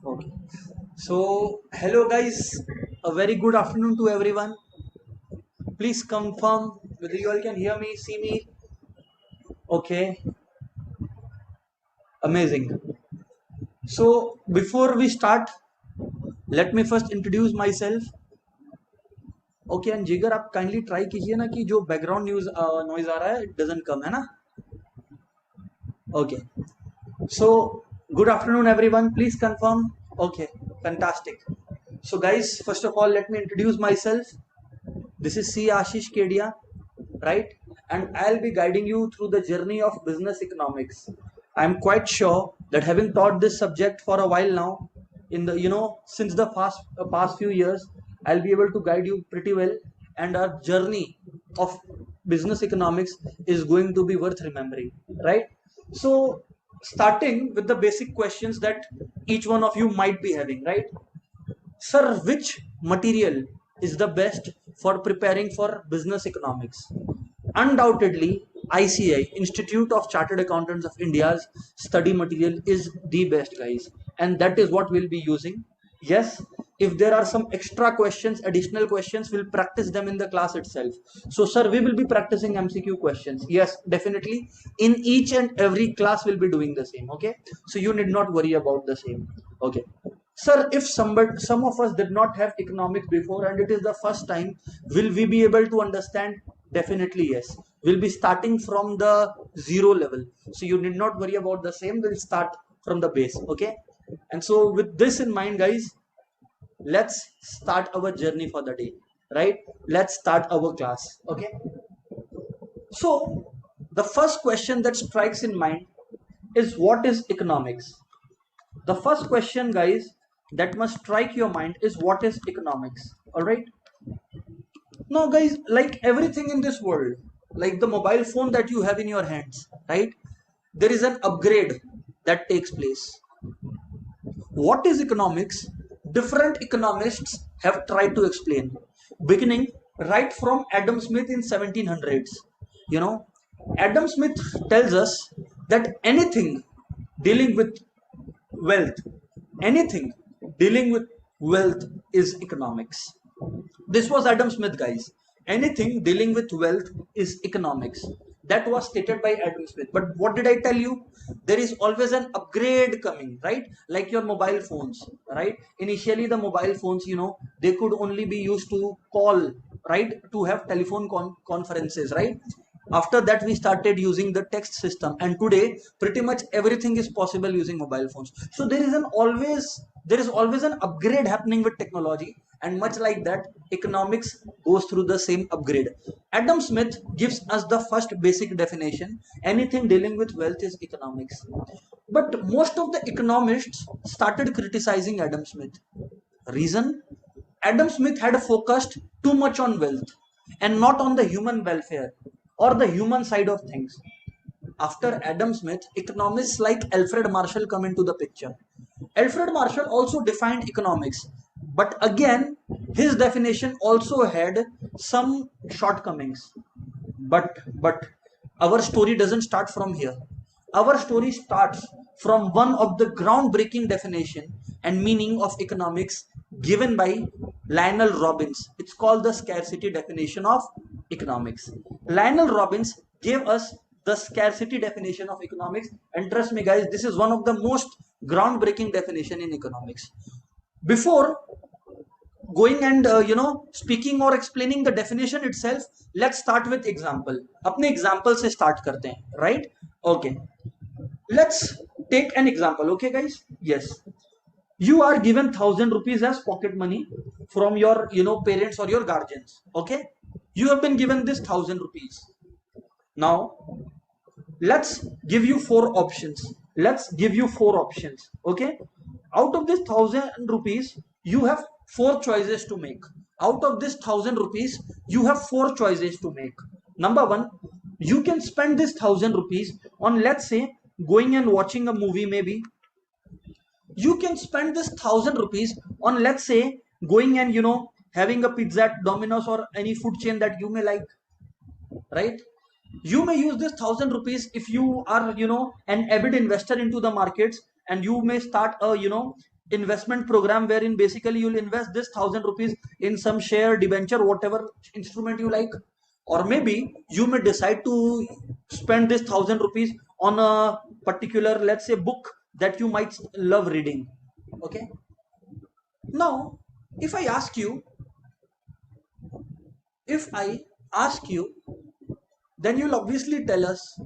Okay. So, hello guys. A very good afternoon to everyone. Please confirm whether you all can hear me, see me. Okay. Amazing. So, before we start, let me first introduce myself. Okay, and जिगर आप kindly try कीजिए ना कि जो background news noise आ रहा है, it doesn't come, है ना? Okay. So, good afternoon everyone. Please confirm. Okay. Fantastic. So, guys, first of all, let me introduce myself. This is C. Ashish Kedia, right? And I'll be guiding you through the journey of business economics. I'm quite sure that having taught this subject for a while now, in the since the past few years, I'll be able to guide you pretty well, and our journey of business economics is going to be worth remembering, right? So, starting with the basic questions that each one of you might be having, right? Sir, which material is the best for preparing for business economics? Undoubtedly, ICI, Institute of Chartered Accountants of India's study material is the best, guys, and that is what we'll be using. Yes, if there are some extra questions, additional questions, we'll practice them in the class itself. So, sir, we will be practicing MCQ questions. Yes, definitely. In each and every class, we'll be doing the same. Okay, so you need not worry about the same. Okay. Sir, if some of us did not have economics before and it is the first time, will we be able to understand? Definitely yes. We'll be starting from the zero level. So you need not worry about the same. We'll start from the base. Okay. And so with this in mind, guys, let's start our journey for the day. Right? Let's start our class. Okay. So the first question that strikes in mind is what is economics? The first question, guys, that must strike your mind is what is economics? All right. Now, guys, like everything in this world, like the mobile phone that you have in your hands, right? There is an upgrade that takes place. What is economics? Different economists have tried to explain, beginning right from Adam Smith in 1700s. You know, Adam Smith tells us that anything dealing with wealth, anything dealing with wealth is economics. This was Adam Smith, guys. Anything dealing with wealth is economics. That was stated by Adam Smith. But what did I tell you? There is always an upgrade coming, right? Like your mobile phones, right? Initially, the mobile phones, they could only be used to call, right? To have telephone conferences, right? After that, we started using the text system, and today, pretty much everything is possible using mobile phones. So there is always an upgrade happening with technology, and much like that, economics goes through the same upgrade. Adam Smith gives us the first basic definition: anything dealing with wealth is economics. But most of the economists started criticizing Adam Smith. Reason: Adam Smith had focused too much on wealth and not on the human welfare or the human side of things. After Adam Smith, economists like Alfred Marshall come into the picture. Alfred Marshall also defined economics, but again, his definition also had some shortcomings. But our story doesn't start from here. Our story starts from one of the groundbreaking definition and meaning of economics given by Lionel Robbins. It's called the scarcity definition of economics. Lionel Robbins gave us the scarcity definition of economics, and trust me guys, this is one of the most groundbreaking definition in economics. Before going and speaking or explaining the definition itself, let's start with example. अपने example से start करते हैं, right? Okay, let's take an example. Okay guys, yes, you are given 1,000 rupees as pocket money from your parents or your guardians. Okay, you have been given this 1,000 rupees. Now let's give you four options. Okay, out of this 1,000 rupees you have four choices to make. Out of this 1,000 rupees you have four choices to make. Number one, you can spend this 1,000 rupees on, let's say, going and watching a movie. Maybe you can spend this 1,000 rupees on, let's say, going and having a pizza at Domino's or any food chain that you may like, right? You may use this 1,000 rupees if you are an avid investor into the markets, and you may start a investment program wherein basically you'll invest this 1,000 rupees in some share, debenture, whatever instrument you like. Or maybe you may decide to spend this 1,000 rupees on a particular, let's say, book that you might love reading. Okay. Now, if I ask you, if I ask you, then you'll obviously tell us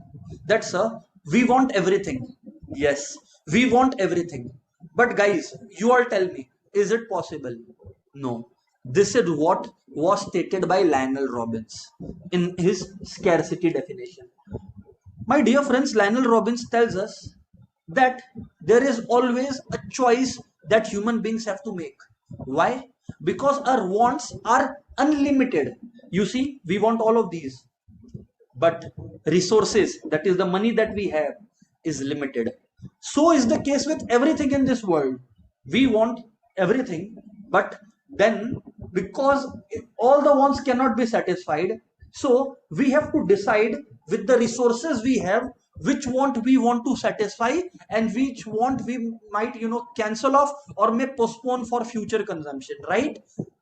that, sir, we want everything. Yes, we want everything. But guys, you all tell me, is it possible? No. This is what was stated by Lionel Robbins in his scarcity definition. My dear friends, Lionel Robbins tells us that there is always a choice that human beings have to make. Why? Because our wants are unlimited. You see, we want all of these, but resources, that is the money that we have, is limited. So is the case with everything in this world. We want everything, but then because all the wants cannot be satisfied, so we have to decide with the resources we have which want we want to satisfy and which want we might cancel off or may postpone for future consumption, right?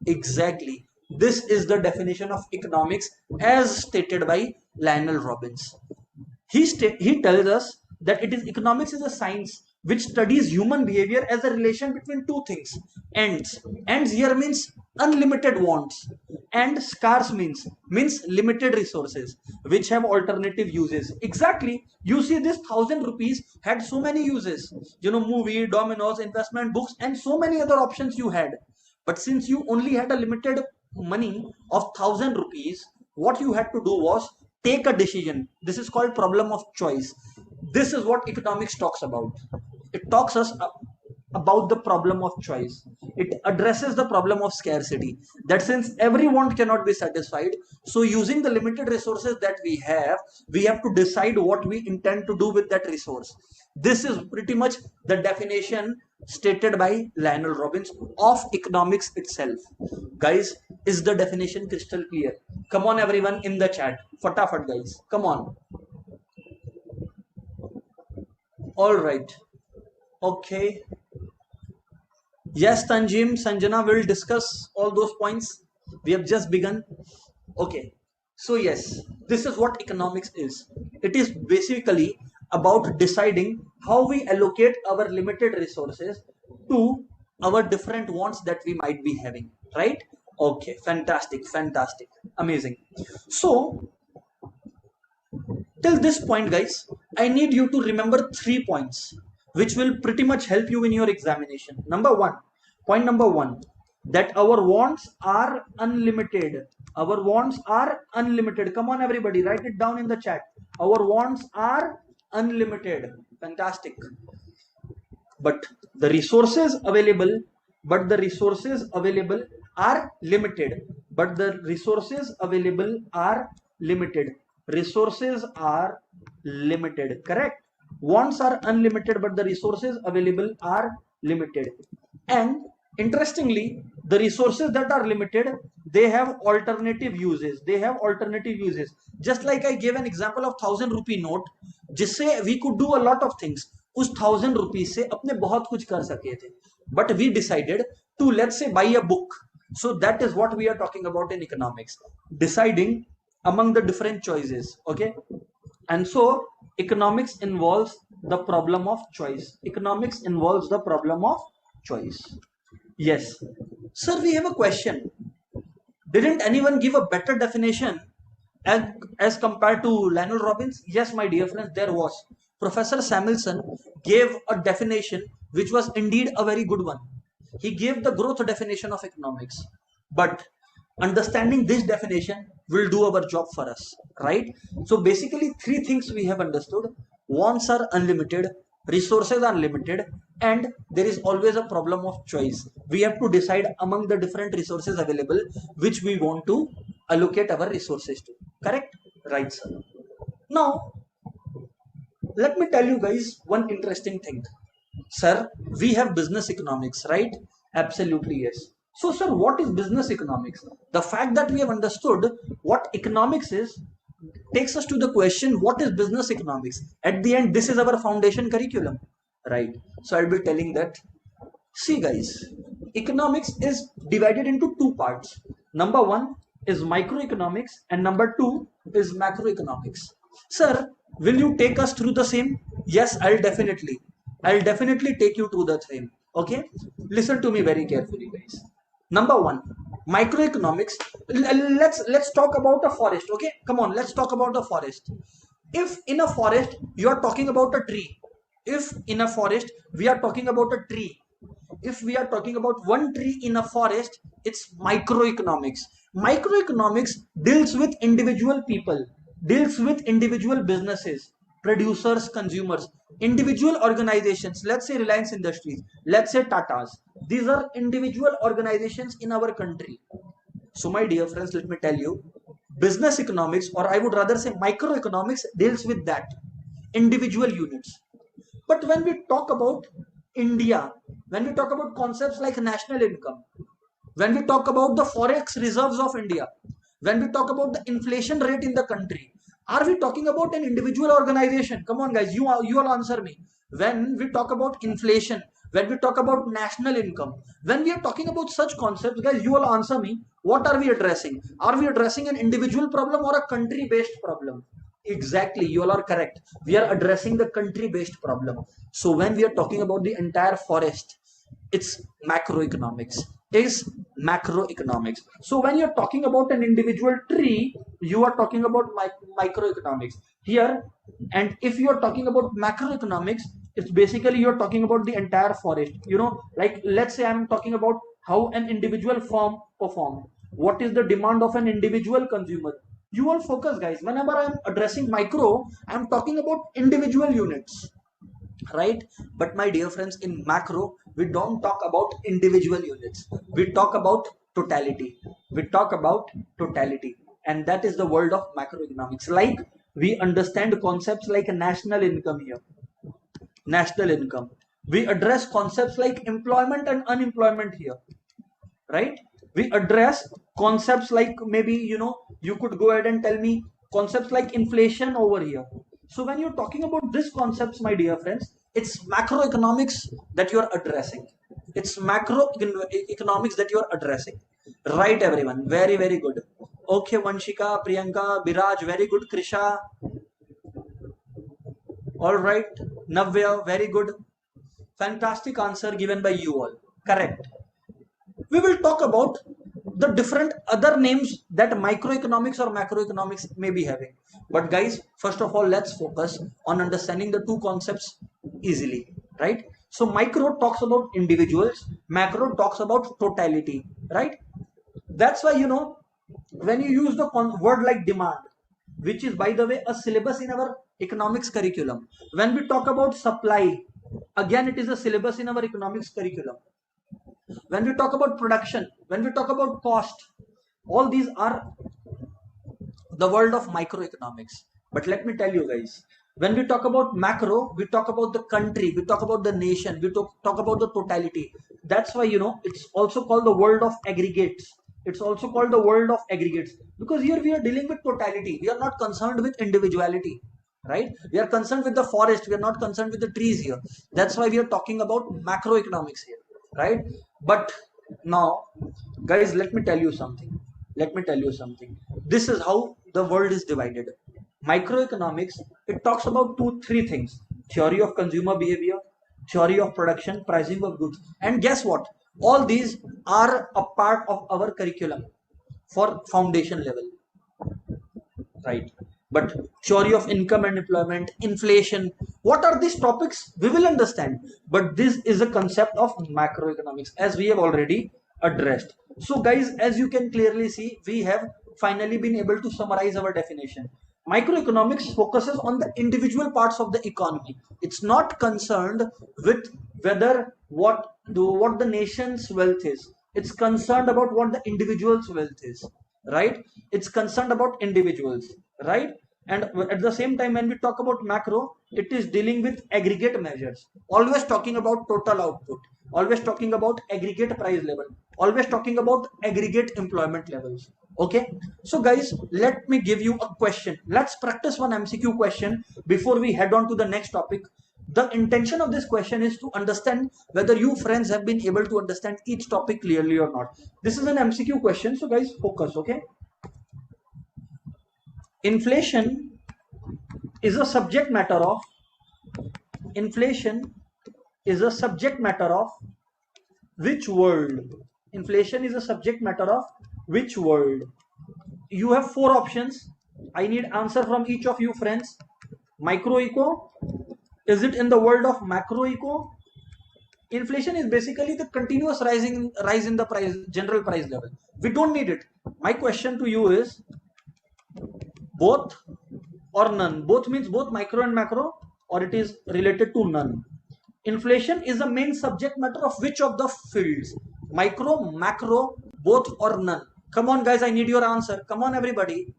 Exactly. This is the definition of economics as stated by Lionel Robbins. He tells us that economics is a science which studies human behavior as a relation between two things. Ends here means unlimited wants, and scarce means limited resources which have alternative uses. Exactly. You see, this 1,000 rupees had so many uses. Movie, dominoes, investment, books, and so many other options you had. But since you only had a limited money of 1,000 rupees, what you had to do was take a decision. This is called problem of choice. This is what economics talks about. It talks us about the problem of choice. It addresses the problem of scarcity, that since every want cannot be satisfied, so using the limited resources that we have to decide what we intend to do with that resource. This is pretty much the definition stated by Lionel Robbins of economics itself. Guys, is the definition crystal clear? Come on everyone in the chat, fatafat guys, come on. All right. Okay. Yes, Tanjim, Sanjana will discuss all those points. We have just begun. Okay. So yes, this is what economics is. It is basically about deciding how we allocate our limited resources to our different wants that we might be having, right? Okay, fantastic, fantastic, amazing. So till this point, guys, I need you to remember 3 points which will pretty much help you in your examination. Point number one, that our wants are unlimited. Our wants are unlimited. Come on, everybody, write it down in the chat. Our wants are unlimited. Fantastic. But the resources available, are limited. But the resources available are limited. Resources are limited. Correct? Wants are unlimited, but the resources available are limited. And interestingly, the resources that are limited, they have alternative uses. Just like I gave an example of 1,000 rupee note, जिससे we could do a lot of things. उस 1,000 rupees से अपने बहुत कुछ कर सके थे. But we decided to, let's say, buy a book. So that is what we are talking about in economics. Deciding among the different choices. Okay. And so economics involves the problem of choice. Yes. Sir, we have a question. Didn't anyone give a better definition as compared to Lionel Robbins? Yes, my dear friends, there was. Professor Samuelson gave a definition which was indeed a very good one. He gave the growth definition of economics. But understanding this definition will do our job for us, right? So basically 3 things we have understood. Wants are unlimited, resources are limited, and there is always a problem of choice. We have to decide among the different resources available which we want to allocate our resources to. Correct? Right, sir. Now, let me tell you guys one interesting thing. Sir, we have business economics, right? Absolutely, yes. So, sir, what is business economics? The fact that we have understood what economics is takes us to the question, what is business economics? At the end, this is our foundation curriculum, right? So, I'll be telling that See guys, economics is divided into two parts. Number one is microeconomics and number two is macroeconomics. Sir, will you take us through the same? Yes, I'll definitely take you to the same. Okay, listen to me very carefully guys. Number one, microeconomics. Let's talk about a forest. Okay, come on, let's talk about the forest. If in a forest you are talking about a tree, if in a forest we are talking about a tree, if we are talking about one tree in a forest, it's microeconomics. Microeconomics deals with individual people, deals with individual businesses, producers, consumers, individual organizations. Let's say Reliance Industries, let's say Tatas. These are individual organizations in our country. So my dear friends, let me tell you, business economics, or I would rather say microeconomics, deals with that, individual units. But when we talk about India, when we talk about concepts like national income, when we talk about the forex reserves of India, when we talk about the inflation rate in the country, are we talking about an individual organization? Come on, guys, you all answer me. When we talk about inflation, when we talk about national income, when we are talking about such concepts, guys, you all answer me. What are we addressing? Are we addressing an individual problem or a country-based problem? Exactly, you all are correct. We are addressing the country-based problem. So when we are talking about the entire forest, it's macroeconomics. Is macroeconomics. So when you're talking about an individual tree, you are talking about microeconomics here. And if you're talking about macroeconomics, it's basically you're talking about the entire forest. You know, like let's say I'm talking about how an individual firm perform. What is the demand of an individual consumer? You all focus, guys. Whenever I'm addressing micro, I'm talking about individual units, right? But my dear friends, in macro we don't talk about individual units, we talk about totality, we talk about totality. And that is the world of macroeconomics. Like, we understand concepts like national income here, national income. We address concepts like employment and unemployment here, right? We address concepts like, maybe, you know, you could go ahead and tell me concepts like inflation over here. So when you're talking about these concepts, my dear friends, it's macroeconomics that you're addressing. It's macroeconomics that you're addressing, right? Everyone, very very good. Okay, Vanshika, Priyanka, Biraj, very good. Krisha, all right. Navya, very good. Fantastic answer given by you all. Correct. We will talk about the different other names that microeconomics or macroeconomics may be having. But guys, first of all, let's focus on understanding the two concepts easily, right? So micro talks about individuals, macro talks about totality, right? That's why, you know, when you use the word like demand, which is, by the way, a syllabus in our economics curriculum. When we talk about supply, again, it is a syllabus in our economics curriculum. When we talk about production, when we talk about cost, all these are the world of microeconomics. But let me tell you guys, when we talk about macro, we talk about the country, we talk about the nation, we talk about the totality. That's why, you know, it's also called the world of aggregates. It's also called the world of aggregates, because here we are dealing with totality. We are not concerned with individuality, right? We are concerned with the forest, we are not concerned with the trees here. That's why we are talking about macroeconomics here, right? But now, guys, let me tell you something. Let me tell you something. This is how the world is divided. Microeconomics, it talks about three things: theory of consumer behavior, theory of production, pricing of goods. And guess what? All these are a part of our curriculum for foundation level, right? But theory of income and employment, inflation, what are these topics? We will understand. But this is a concept of macroeconomics, as we have already addressed. So guys, as you can clearly see, we have finally been able to summarize our definition. Microeconomics focuses on the individual parts of the economy. It's not concerned with whether what the nation's wealth is. It's concerned about what the individual's wealth is, right? It's concerned about individuals, right? And at the same time, when we talk about macro, it is dealing with aggregate measures, always talking about total output, always talking about aggregate price level, always talking about aggregate employment levels. Okay, so guys, let me give you a question. Let's practice one MCQ question before we head on to the next topic. The intention of this question is to understand whether you friends have been able to understand each topic clearly or not. This is an MCQ question, so guys focus, okay? Inflation is a subject matter of inflation is a subject matter of which world? Inflation is a subject matter of which world? You have four options. I need answer from each of you friends. Microeco. Is it in the world of macroeco? Inflation is basically the continuous rise in the price, general price level. We don't need it. My question to you is both or none. Both means both micro and macro, or it is related to none. Inflation is the main subject matter of which of the fields? Micro, macro, both or none? Come on guys, I need your answer. Come on everybody.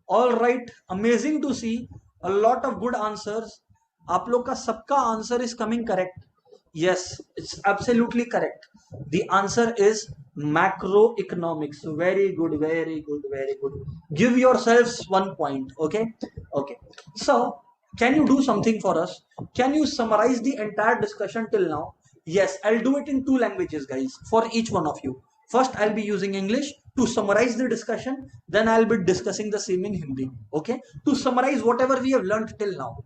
All right, amazing to see a lot of good answers. आप लोग का सबका answer is coming correct. Yes, it's absolutely correct. The answer is macroeconomics. Very good, very good, very good. Give yourselves 1 point. Okay, okay. So can you do something for us? Can you summarize the entire discussion till now? Yes, I'll do it in 2 languages guys, for each one of you. First I'll be using English to summarize the discussion, then I'll be discussing the same in Hindi, okay, to summarize whatever we have learned till now.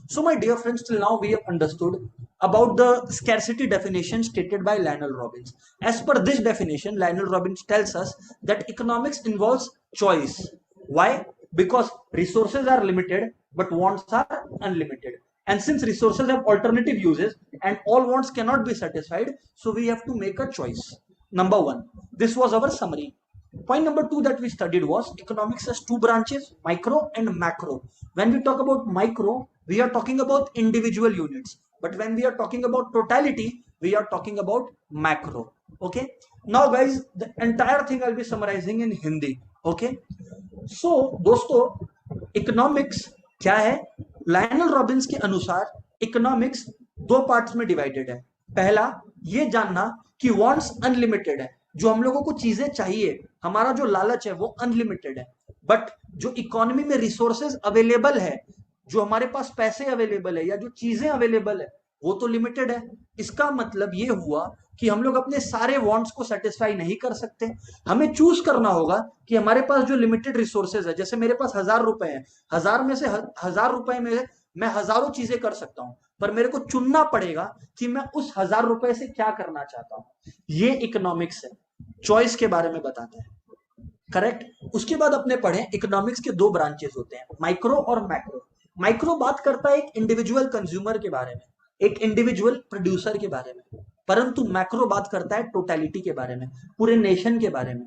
So my dear friends, till now we have understood about the scarcity definition stated by Lionel Robbins. As per this definition, Lionel Robbins tells us that economics involves choice. Why? Because resources are limited but wants are unlimited, and since resources have alternative uses and all wants cannot be satisfied, so we have to make a choice. Number one, this was our summary. Point number two that we studied was economics has two branches, micro and macro. When we talk about micro, we are talking about individual units. But when we are talking about totality, we are talking about macro. Okay. Now guys, the entire thing I'll be summarizing in Hindi. Okay. So दोस्तों, economics क्या है? Lionel Robins के अनुसार economics दो parts में divided है. पहला ये जानना कि वांट्स अनलिमिटेड है, जो हम लोगों को चीजें चाहिए, हमारा जो लालच है वो अनलिमिटेड है, बट जो इकोनॉमी में रिसोर्सेज अवेलेबल है, जो हमारे पास पैसे अवेलेबल है या जो चीजें अवेलेबल है वो तो लिमिटेड है. इसका मतलब ये हुआ कि हम लोग अपने सारे वांट्स को सेटिस्फाई नहीं कर सकते. हमें चूज करना होगा कि हमारे पास जो लिमिटेड रिसोर्सेज है, जैसे मेरे पास 1000 रुपए है, 1000 में से 1000 रुपए में मैं हजारों चीजें कर सकता हूं, पर मेरे को चुनना पड़ेगा कि मैं उस 1000 रुपए से क्या करना चाहता हूं. ये इकोनॉमिक्स है, चॉइस के बारे में बताते हैं. करेक्ट. उसके बाद अपने पढ़े इकोनॉमिक्स के दो ब्रांचेस होते हैं, माइक्रो और मैक्रो. माइक्रो बात करता है एक इंडिविजुअल कंज्यूमर के बारे में, एक इंडिविजुअल प्रोड्यूसर के बारे में, परंतु मैक्रो बात करता है टोटलिटी के बारे में, पूरे नेशन के बारे में,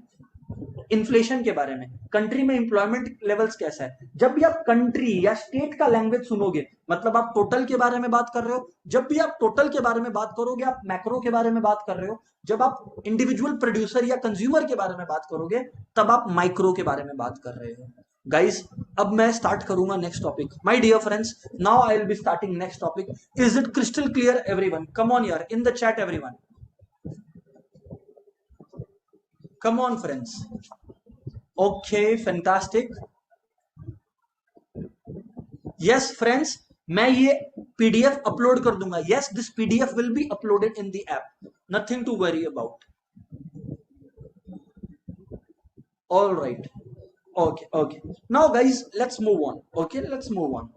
इन्फ्लेशन के बारे में, कंट्री में एम्प्लॉयमेंट लेवल्स कैसा है. जब भी आप कंट्री या स्टेट का लैंग्वेज सुनोगे, मतलब आप टोटल के बारे में बात कर रहे हो. जब भी आप टोटल के बारे में बात करोगे, आप मैक्रो के बारे में बात कर रहे हो. जब आप इंडिविजुअल प्रोड्यूसर या कंज्यूमर के बारे में बात करोगे, तब आप माइक्रो के बारे में बात कर रहे हो. गाइस, अब मैं स्टार्ट करूंगा next topic. My dear friends, now I will be starting next topic. Is it crystal clear everyone? Come on यार, in the chat everyone. Come on friends. Okay, fantastic. Yes friends, मैं ये PDF upload कर दूंगा. Yes, this PDF will be uploaded in the app. Nothing to worry about. All right. Okay, okay. Now guys, let's move on. Okay, let's move on.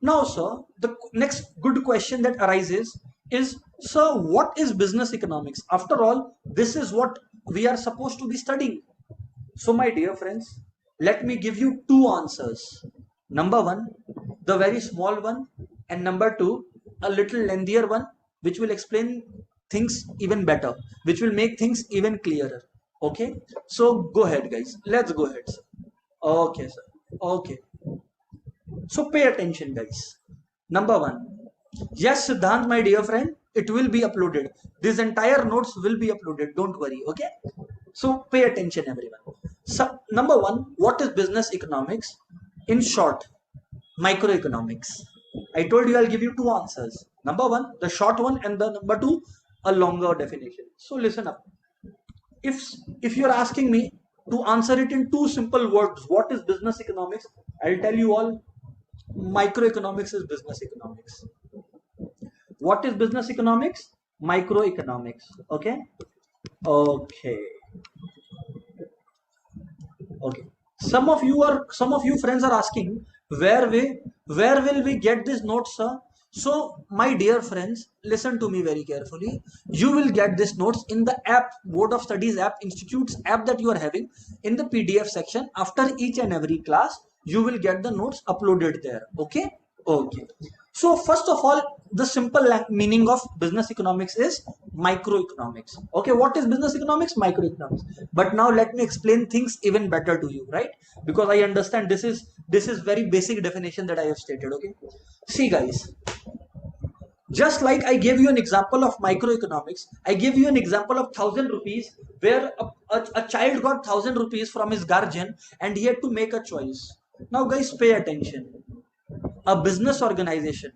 Now sir, the next good question that arises is, sir, what is business economics? After all, this is what we are supposed to be studying. So my dear friends, let me give you two answers. Number one, the very small one, and number two, a little lengthier one, which will explain things even better, which will make things even clearer. Okay, so go ahead guys, let's go ahead sir. Okay sir, okay. So pay attention guys. Number one, yes Siddhant my dear friend, it will be uploaded. This entire notes will be uploaded, don't worry. Okay, so pay attention everyone. So number one, what is business economics? In short, microeconomics. I told you I'll give you two answers. Number one, the short one, and the number two, a longer definition. So listen up. If you're asking me To answer it in two simple words, what is business economics? I'll tell you all. Microeconomics is business economics. What is business economics? Microeconomics. Okay. Okay. Okay. Some of you friends are asking where will we get these notes, sir? So, my dear friends, listen to me very carefully. You will get these notes in the app, Board of Studies app, Institute's app that you are having in the PDF section. After each and every class, you will get the notes uploaded there. Okay? Okay. So first of all, the simple meaning of business economics is microeconomics. Okay, what is business economics? Microeconomics. But now let me explain things even better to you, right? Because I understand this is very basic definition that I have stated. Okay, see guys, just like I gave you an example of microeconomics, I gave you an example of 1,000 rupees where a child got 1,000 rupees from his guardian and he had to make a choice. Now guys, pay attention. A business organization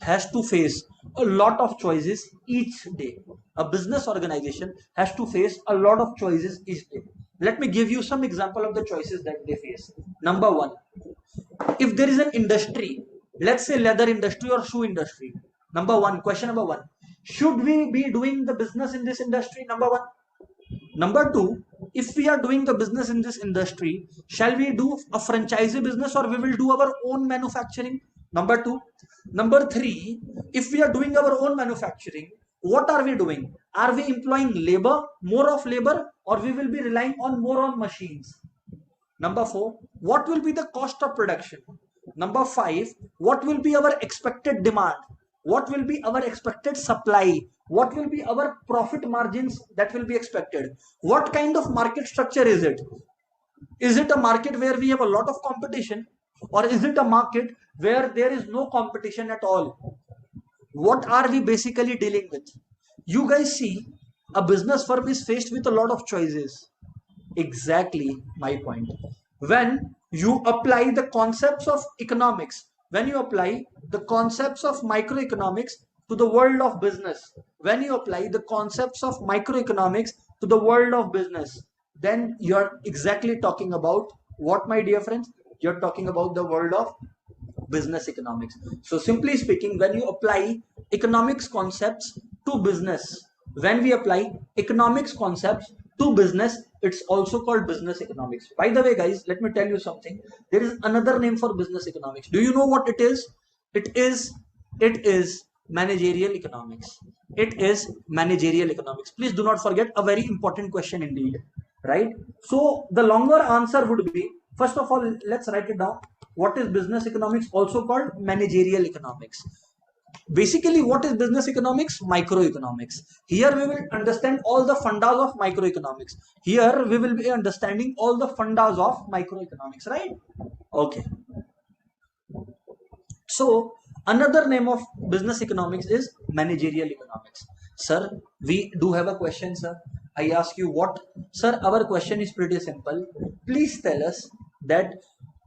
has to face a lot of choices each day. A business organization has to face a lot of choices each day. Let me give you some example of the choices that they face. Number one, if there is an industry, let's say leather industry or shoe industry. Number one, question number one, should we be doing the business in this industry? Number one. Number two, if we are doing the business in this industry, shall we do a franchisee business or we will do our own manufacturing? Number two. Number three, if we are doing our own manufacturing, what are we doing? Are we employing labor, more of labor, or we will be relying on more on machines? Number four, what will be the cost of production? Number five, what will be our expected demand? What will be our expected supply? What will be our profit margins that will be expected? What kind of market structure is it? Is it a market where we have a lot of competition, or is it a market where there is no competition at all? What are we basically dealing with? You guys see, a business firm is faced with a lot of choices. Exactly my point. When you apply the concepts of economics, when you apply the concepts of microeconomics to the world of business, when you apply the concepts of microeconomics to the world of business, then you're exactly talking about what, my dear friends? You're talking about the world of business economics. So simply speaking, when you apply economics concepts to business, when we apply economics concepts to business, it's also called business economics. By the way guys, let me tell you something. There is another name for business economics. Do you know what it is? It is managerial economics. It is managerial economics. Please do not forget, a very important question indeed, right? So the longer answer would be, first of all, let's write it down. What is business economics? Also called managerial economics. Basically, what is business economics? Microeconomics. Here we will understand all the fundas of microeconomics. Here we will be understanding all the fundas of microeconomics, right? Okay. So another name of business economics is managerial economics. Sir, we do have a question, sir. I ask you what? Sir, our question is pretty simple. Please tell us that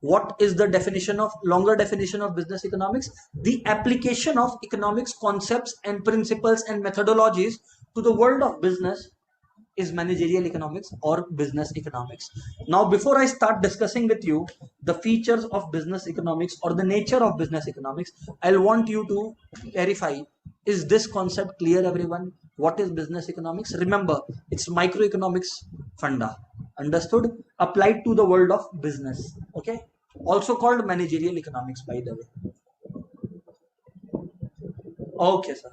what is the definition of, longer definition of business economics? The application of economics concepts and principles and methodologies to the world of business is managerial economics or business economics. Now, before I start discussing with you the features of business economics or the nature of business economics, I'll want you to clarify, is this concept clear, everyone? What is business economics? Remember, it's microeconomics funda. Understood? Applied to the world of business. Okay? Also called managerial economics, by the way. Okay, sir.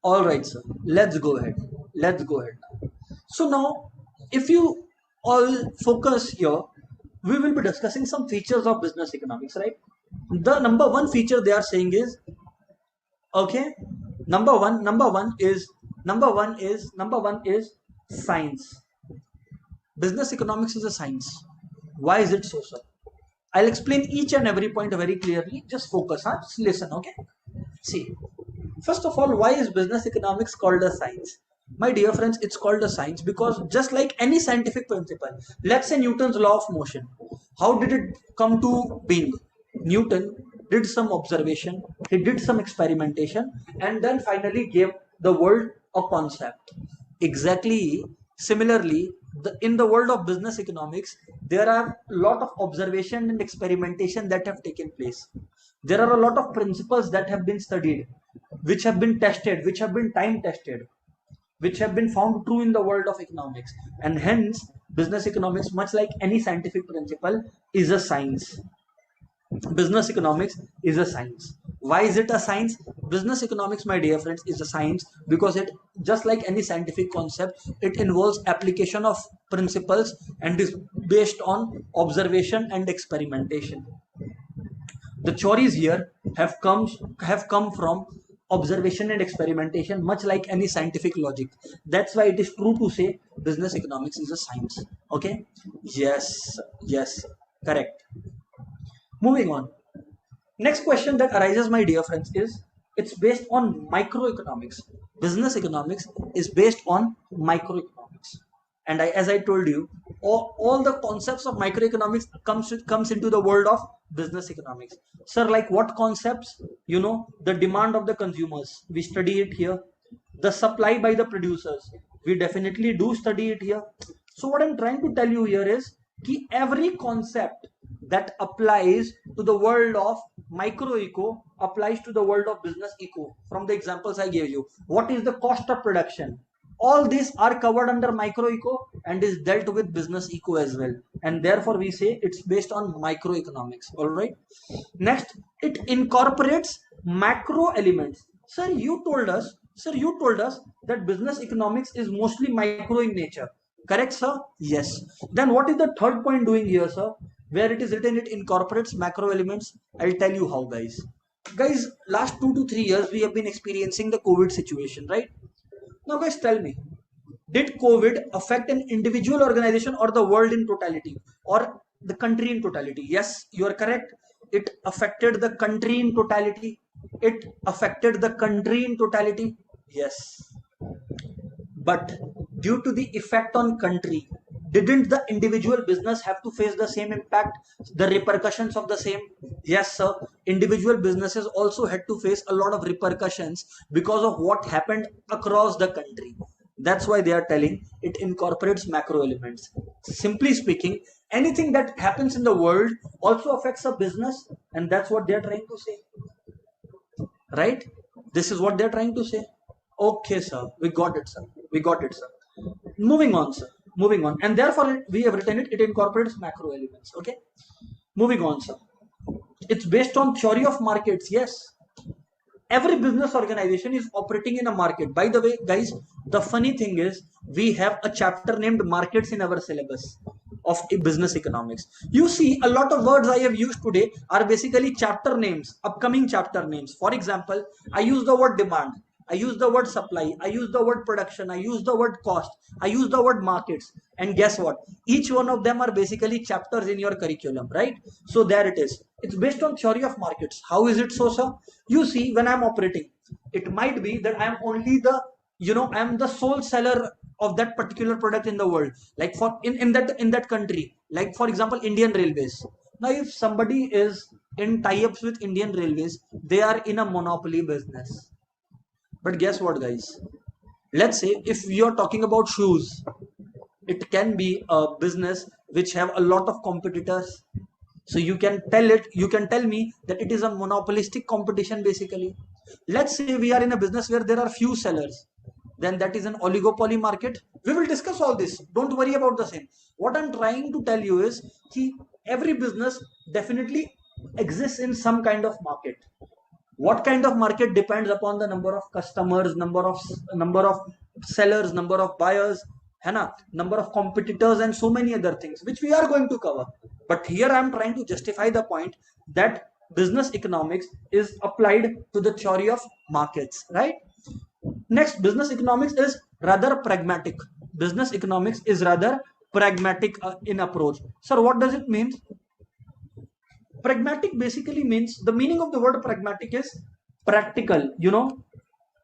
All right, sir. Let's go ahead. Let's go ahead now. So now, if you all focus here, we will be discussing some features of business economics, right? The number one feature they are saying is, okay, number one is science. Business economics is a science. Why is it so, sir? I'll explain each and every point very clearly. Just focus, huh? Just listen, okay? See, first of all, why is business economics called a science? My dear friends, it's called a science because just like any scientific principle, let's say Newton's law of motion, how did it come to being? Newton did some observation, he did some experimentation, and then finally gave the world a concept. Exactly. Similarly, in the world of business economics, there are a lot of observation and experimentation that have taken place. There are a lot of principles that have been studied, which have been tested, which have been time tested, which have been found true in the world of economics. And hence, business economics, much like any scientific principle, is a science. Business economics is a science. Why is it a science? Business economics, my dear friends, is a science because it, just like any scientific concept, it involves application of principles and is based on observation and experimentation. The theories here have come from observation and experimentation, much like any scientific logic. That's why it is true to say business economics is a science. Okay. Yes. Yes. Correct. Moving on. Next question that arises, my dear friends, is it's based on microeconomics. Business economics is based on microeconomics. And as I told you, all the concepts of microeconomics comes into the world of business economics. Sir, like what concepts? The demand of the consumers. We study it here. The supply by the producers. We definitely do study it here. So what I'm trying to tell you here is that every concept that applies to the world of microeco applies to the world of business eco. From the examples I gave you, what is the cost of production? All these are covered under microeco and is dealt with business eco as well. And therefore we say it's based on microeconomics. All right. Next, it incorporates macro elements. Sir, you told us that business economics is mostly micro in nature. Correct, sir? Yes. Then what is the third point doing here, sir? Where it is written it incorporates macro elements. I'll tell you how, guys. Guys, last 2 to 3 years we have been experiencing the COVID situation, right? Now, guys, tell me, did COVID affect an individual organization or the world in totality or the country in totality? Yes, you are correct. It affected the country in totality. It affected the country in totality. Yes. But due to the effect on country, didn't the individual business have to face the same impact, the repercussions of the same? Yes, sir. Individual businesses also had to face a lot of repercussions because of what happened across the country. That's why they are telling it incorporates macro elements. Simply speaking, anything that happens in the world also affects a business, and that's what they're trying to say. Right? This is what they're trying to say. Okay, sir. We got it, sir. We got it, sir. Moving on, sir. Moving on. And therefore, we have written it incorporates macro elements. Okay. Moving on, sir. It's based on theory of markets. Yes. Every business organization is operating in a market. By the way, guys, the funny thing is we have a chapter named markets in our syllabus of business economics. You see, a lot of words I have used today are basically chapter names, upcoming chapter names. For example, I use the word demand. I use the word supply, I use the word production, I use the word cost, I use the word markets. And guess what? Each one of them are basically chapters in your curriculum, right? So there it is. It's based on theory of markets. How is it so, sir? You see, when I'm operating, it might be that I'm only the, I'm the sole seller of that particular product in the world. Like for in that country, like for example, Indian Railways. Now, if somebody is in tie-ups with Indian Railways, they are in a monopoly business. But guess what, guys? Let's say if you're talking about shoes, it can be a business which have a lot of competitors. So you can tell me that it is a monopolistic competition basically. Let's say we are in a business where there are few sellers. Then that is an oligopoly market. We will discuss all this. Don't worry about the same. What I'm trying to tell you is that every business definitely exists in some kind of market. What kind of market depends upon the number of customers, number of sellers, number of buyers, number of competitors, and so many other things which we are going to cover. But here I am trying to justify the point that business economics is applied to the theory of markets, right? Next, business economics is rather pragmatic. Business economics is rather pragmatic in approach. Sir, what does it mean? Pragmatic basically means, the meaning of the word pragmatic is practical,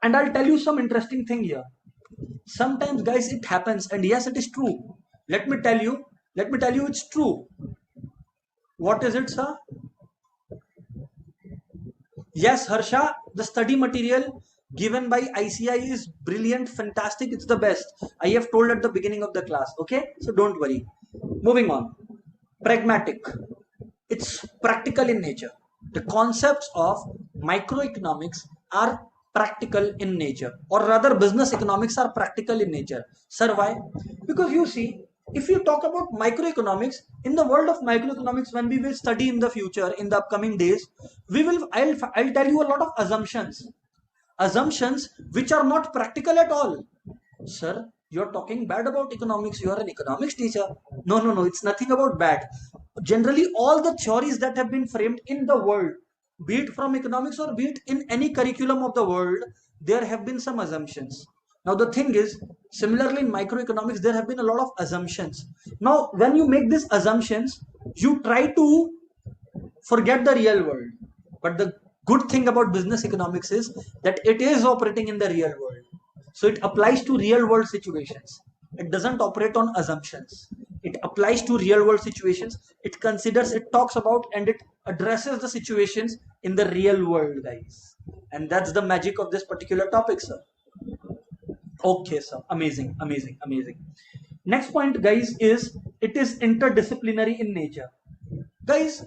and I'll tell you some interesting thing here. Sometimes, guys, it happens, and yes, it is true. Let me tell you it's true. What is it, sir? Yes, Harsha, the study material given by ICI is brilliant, fantastic, it's the best. I have told at the beginning of the class, okay? So don't worry. Moving on. Pragmatic. It's practical in nature. The concepts of microeconomics are practical in nature, or rather business economics are practical in nature. Sir, why? Because you see, if you talk about microeconomics, in the world of microeconomics, when we will study in the future, in the upcoming days, I'll tell you a lot of assumptions which are not practical at all. Sir, you're talking bad about economics. You are an economics teacher. No, no, no. It's nothing about bad. Generally, all the theories that have been framed in the world, be it from economics or be it in any curriculum of the world, there have been some assumptions. Now, the thing is, similarly in microeconomics, there have been a lot of assumptions. Now, when you make these assumptions, you try to forget the real world. But the good thing about business economics is that it is operating in the real world. So it applies to real world situations. It doesn't operate on assumptions. It applies to real world situations. It considers, it talks about, and it addresses the situations in the real world, guys. And that's the magic of this particular topic, sir. Okay, sir. Amazing, amazing, amazing. Next point, guys, is it is interdisciplinary in nature. Guys,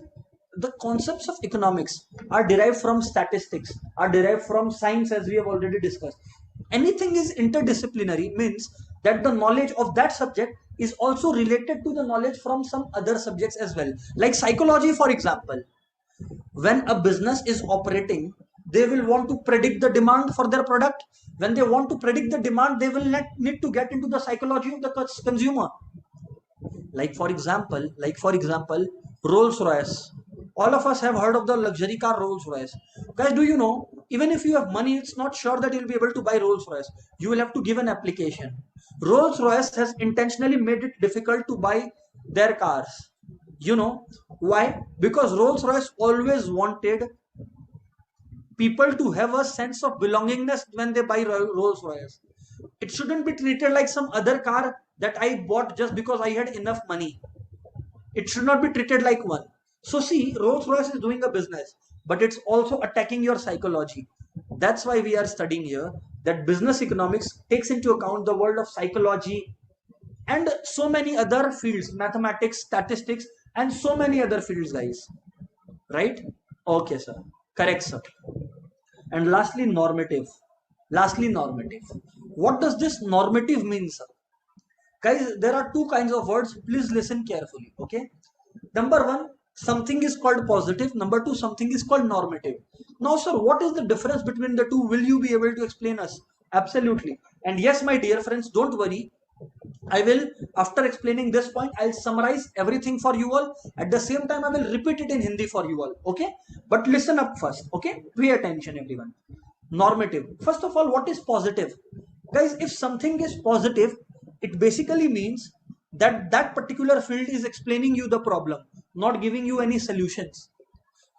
the concepts of economics are derived from statistics, are derived from science, as we have already discussed. Anything is interdisciplinary means that the knowledge of that subject is also related to the knowledge from some other subjects as well. Like psychology, for example, when a business is operating, they will want to predict the demand for their product. When they want to predict the demand, they will need to get into the psychology of the consumer. Like for example, Rolls Royce. All of us have heard of the luxury car Rolls Royce. Guys, do you know, even if you have money, it's not sure that you'll be able to buy Rolls Royce. You will have to give an application. Rolls Royce has intentionally made it difficult to buy their cars. You know why? Because Rolls Royce always wanted people to have a sense of belongingness when they buy Rolls Royce. It shouldn't be treated like some other car that I bought just because I had enough money. It should not be treated like one. So see, Rolls Royce is doing a business, but it's also attacking your psychology. That's why we are studying here that business economics takes into account the world of psychology and so many other fields, mathematics, statistics, and so many other fields, guys. Right? Okay, sir. Correct, sir. And lastly, normative. Lastly, normative. What does this normative mean, sir? Guys, there are two kinds of words. Please listen carefully. Okay. Number one, something is called positive. Number two, something is called normative. Now, sir, what is the difference between the two? Will you be able to explain us? Absolutely. And yes, my dear friends, don't worry. I will, after explaining this point, I'll summarize everything for you all. At the same time, I will repeat it in Hindi for you all. Okay. But listen up first. Okay. Pay attention, everyone. Normative. First of all, what is positive? Guys, if something is positive, it basically means that that particular field is explaining you the problem, not giving you any solutions.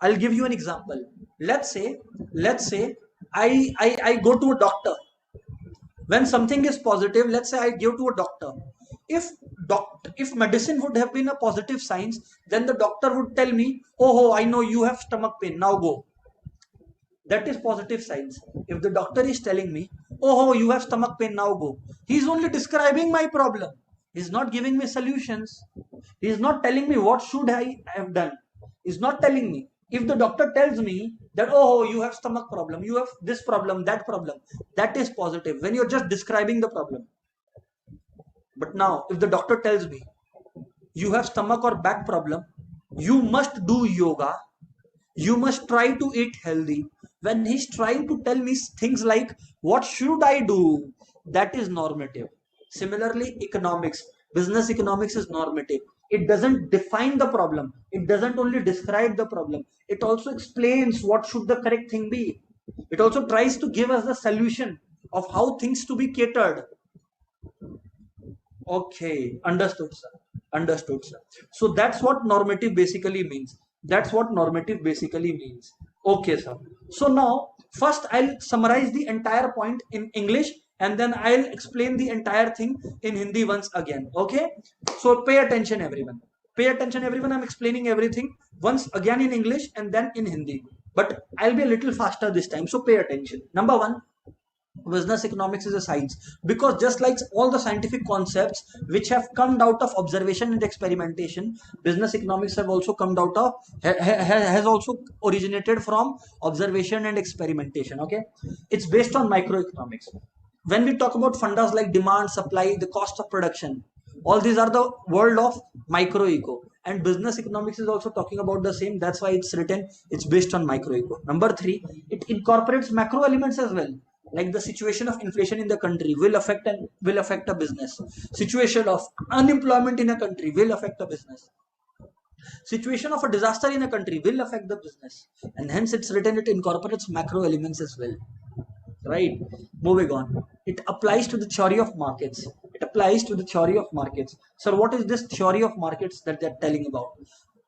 I'll give you an example. Let's say I go to a doctor. When something is positive, let's say I give to a doctor. If medicine would have been a positive science, then the doctor would tell me, oh, I know you have stomach pain, now go. That is positive science. If the doctor is telling me, oh, you have stomach pain, now go, he's only describing my problem. He's not giving me solutions. He's not telling me what should I have done. He's not telling me. If the doctor tells me that, oh, you have stomach problem, you have this problem, that is positive, when you're just describing the problem. But now, if the doctor tells me, you have stomach or back problem, you must do yoga, you must try to eat healthy. When he's trying to tell me things like, what should I do? That is normative. Similarly, economics, business economics is normative. It doesn't define the problem. It doesn't only describe the problem. It also explains what should the correct thing be. It also tries to give us the solution of how things to be catered. Okay, understood, sir. Understood, sir. So that's what normative basically means. That's what normative basically means. Okay, sir. So now, first I'll summarize the entire point in English and then I'll explain the entire thing in Hindi once again. Okay? So pay attention, everyone. Pay attention, everyone. I'm explaining everything once again in English and then in Hindi. But I'll be a little faster this time. So pay attention. Number one, Business economics is a science, because just like all the scientific concepts which have come out of observation and experimentation, business economics have also come out of has also originated from observation and experimentation. Okay, it's based on microeconomics. When we talk about fundas like demand, supply, the cost of production, all these are the world of microeco, and business economics is also talking about the same. That's why it's written, it's based on microeco. Number three, it incorporates macro elements as well, like the situation of inflation in the country will affect a business. Situation of unemployment in a country will affect a business. Situation of a disaster in a country will affect the business, and hence it's written, it incorporates macro elements as well. Right, moving on, it applies to the theory of markets. It applies to the theory of markets. So what is this theory of markets that they're telling about?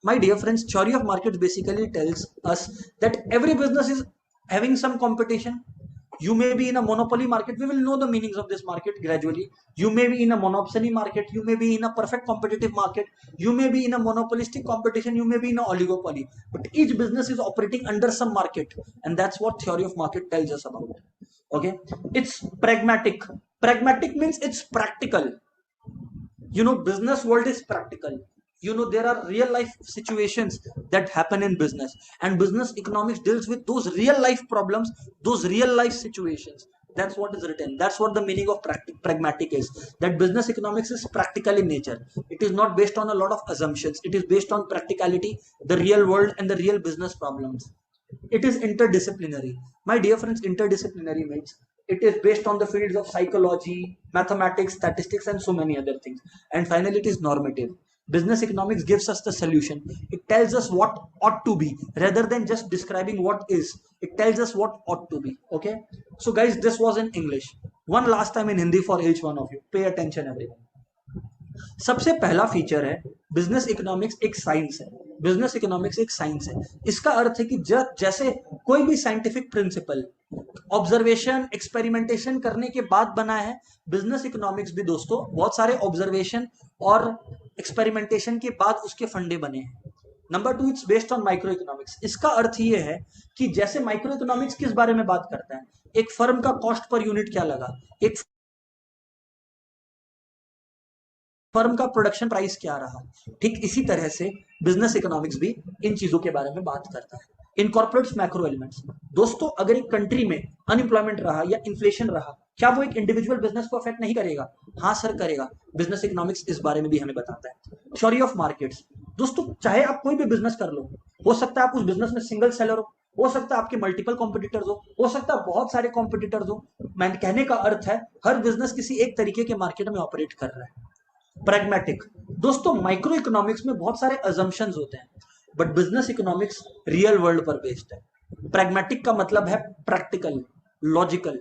My dear friends, theory of markets basically tells us that every business is having some competition. You may be in a monopoly market, we will know the meanings of this market gradually. You may be in a monopoly market, you may be in a perfect competitive market, you may be in a monopolistic competition, you may be in an oligopoly, but each business is operating under some market, and that's what theory of market tells us about. Okay, it's pragmatic. Pragmatic means it's practical. Business world is practical. There are real life situations that happen in business, and business economics deals with those real life problems, those real life situations. That's what is written. That's what the meaning of pragmatic is, that business economics is practical in nature. It is not based on a lot of assumptions. It is based on practicality, the real world and the real business problems. It is interdisciplinary. My dear friends, interdisciplinary means it is based on the fields of psychology, mathematics, statistics, and so many other things. And finally, it is normative. Business economics gives us the solution. It tells us what ought to be rather than just describing what is. It tells us what ought to be. Okay. So, guys, this was in English. One last time in Hindi for each one of you. Pay attention, everyone. सबसे पहला feature है, business economics एक science है. Business economics एक science है. इसका अर्थ है कि जैसे कोई भी साइंटिफिक प्रिंसिपल ऑब्जर्वेशन एक्सपेरिमेंटेशन करने के बाद बना है, बिजनेस इकोनॉमिक्स भी दोस्तों बहुत सारे ऑब्जर्वेशन और एक्सपेरिमेंटेशन के बाद उसके फंडे बने हैं. Number two, it's based on micro economics. इसका अर्थ ये है कि जैसे माइक्रो इकोनॉमिक्स किस बारे में बात करता है, एक फर्म का कॉस्ट पर यूनिट क्या लगा, एक फर्म का प्रोडक्शन प्राइस क्या रहा, ठीक इसी तरह से बिजनेस इकोनॉमिक्स भी इन चीजों के बारे में बात करता है. Incorporates macro elements. दोस्तों, अगर एक कंट्री में अनएम्प्लॉयमेंट रहा या इन्फ्लेशन रहा, क्या वो एक इंडिविजुअल बिजनेस को अफेक्ट नहीं करेगा? हाँ सर, करेगा. बिजनेस इकोनॉमिक्स इस बारे में भी हमें बताता है. Theory of markets. दोस्तों, चाहे आप कोई भी बिजनेस कर लो, हो सकता है आप उस बिजनेस में सिंगल सेलर हो सकता है आपके मल्टीपल कॉम्पिटिटर्स हो सकता है बहुत सारे कॉम्पिटिटर्स हो. मैं कहने का अर्थ है, हर बिजनेस किसी एक तरीके के मार्केट में ऑपरेट कर रहा है. प्रैग्मेटिक. दोस्तों, माइक्रो इकोनॉमिक्स में बहुत सारे अजम्पशंस होते हैं, but business economics real world पर बेस्ड है. प्रैग्मेटिक का मतलब है प्रैक्टिकल, लॉजिकल.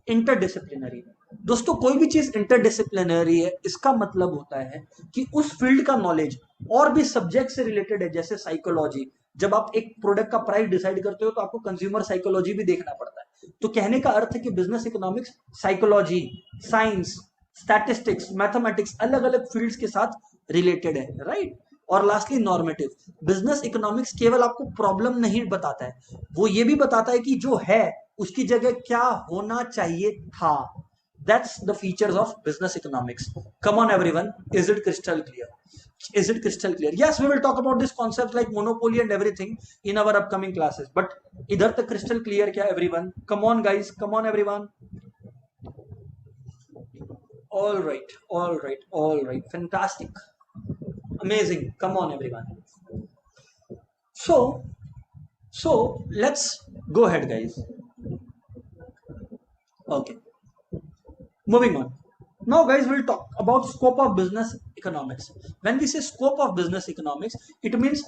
इंटरडिसिप्लिनरी. दोस्तों, कोई भी चीज इंटरडिसिप्लिनरी है, इसका मतलब होता है कि उस फील्ड का नॉलेज और भी सब्जेक्ट से रिलेटेड है. जैसे साइकोलॉजी, जब आप एक प्रोडक्ट का प्राइस डिसाइड करते हो तो आपको कंज्यूमर साइकोलॉजी भी देखना पड़ता है. तो कहने का अर्थ है कि business economics psychology, science, statistics, mathematics, अलग अलग फील्ड्स के साथ रिलेटेड है. राइट. और लास्टली नॉर्मेटिव. बिजनेस इकोनॉमिक्स केवल आपको प्रॉब्लम नहीं बताता है, वो ये भी बताता है कि जो है उसकी जगह क्या होना चाहिए था. That's the features of business economics. Come on everyone, is it crystal clear? Is it crystal clear? Yes, we will talk about this concept like monopoly and everything in our upcoming classes, but idhar tak crystal clear kya everyone? Come on guys, come on everyone. All right, all right, all right, fantastic, amazing. Come on everyone. So let's go ahead guys. Okay, moving on. Now guys, we'll talk about scope of business economics. When we say scope of business economics, it means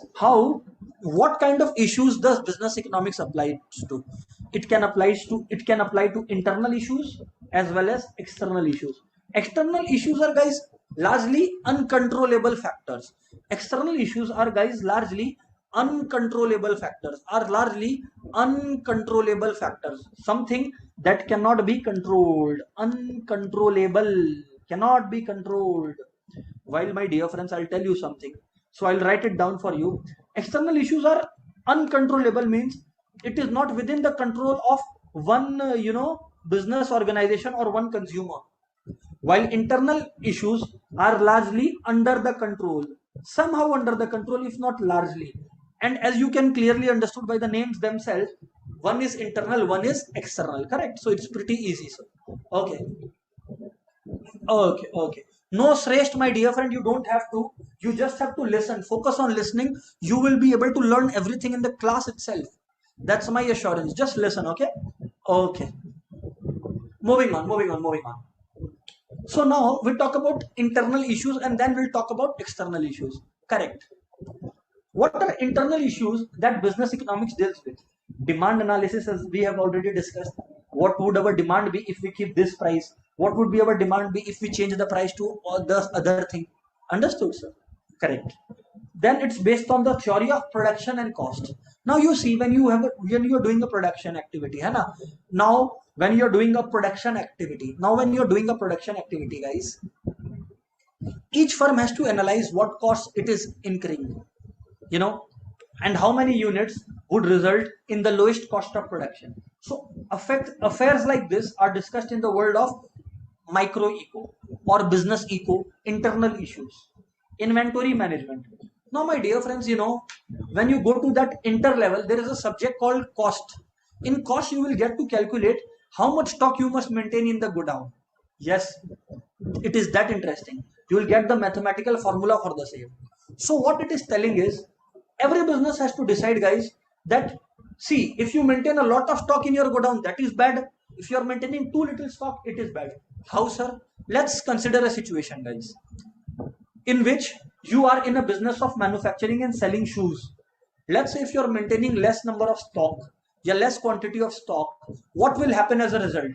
what kind of issues does business economics apply to. It can apply to internal issues as well as external issues. External issues are guys largely uncontrollable factors. External issues are guys largely uncontrollable factors, something that cannot be controlled. Uncontrollable, cannot be controlled. While my dear friends, I'll tell you something, so I'll write it down for you. External issues are uncontrollable means it is not within the control of one business organization or one consumer, while internal issues are largely under the control, somehow under the control, if not largely. And as you can clearly understood by the names themselves, one is internal, one is external, correct? So it's pretty easy, sir. Okay. Okay. No Shrest, my dear friend, you don't have to. You just have to listen. Focus on listening. You will be able to learn everything in the class itself. That's my assurance. Just listen, okay? Okay. Moving on. So now we'll talk about internal issues and then we'll talk about external issues. Correct. What are internal issues that business economics deals with? Demand analysis, as we have already discussed. What would our demand be if we keep this price? What would be our demand be if we change the price to all the other thing? Understood, sir? Correct. Then it's based on the theory of production and cost. Now you see, when you are doing a production activity, hai na? Now when you're doing a production activity, guys, each firm has to analyze what costs it is incurring, you know, and how many units would result in the lowest cost of production. So affairs like this are discussed in the world of micro eco or business eco, internal issues, inventory management. Now my dear friends, when you go to that inter level, there is a subject called cost. In cost you will get to calculate how much stock you must maintain in the godown. Yes, it is that interesting. You will get the mathematical formula for the same. So what it is telling is, every business has to decide, guys, that see, if you maintain a lot of stock in your godown, that is bad. If you are maintaining too little stock, it is bad. How, sir? Let's consider a situation, guys, in which you are in a business of manufacturing and selling shoes. Let's say if you are maintaining less number of stock, less quantity of stock, what will happen as a result?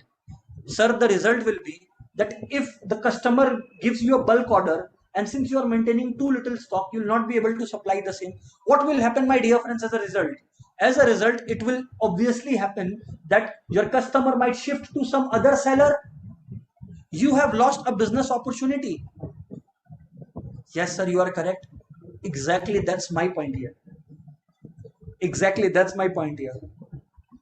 Sir, the result will be that if the customer gives you a bulk order, and since you are maintaining too little stock, you will not be able to supply the same. What will happen, my dear friends, as a result? As a result, it will obviously happen that your customer might shift to some other seller. You have lost a business opportunity. Yes, sir, you are correct. Exactly, that's my point here.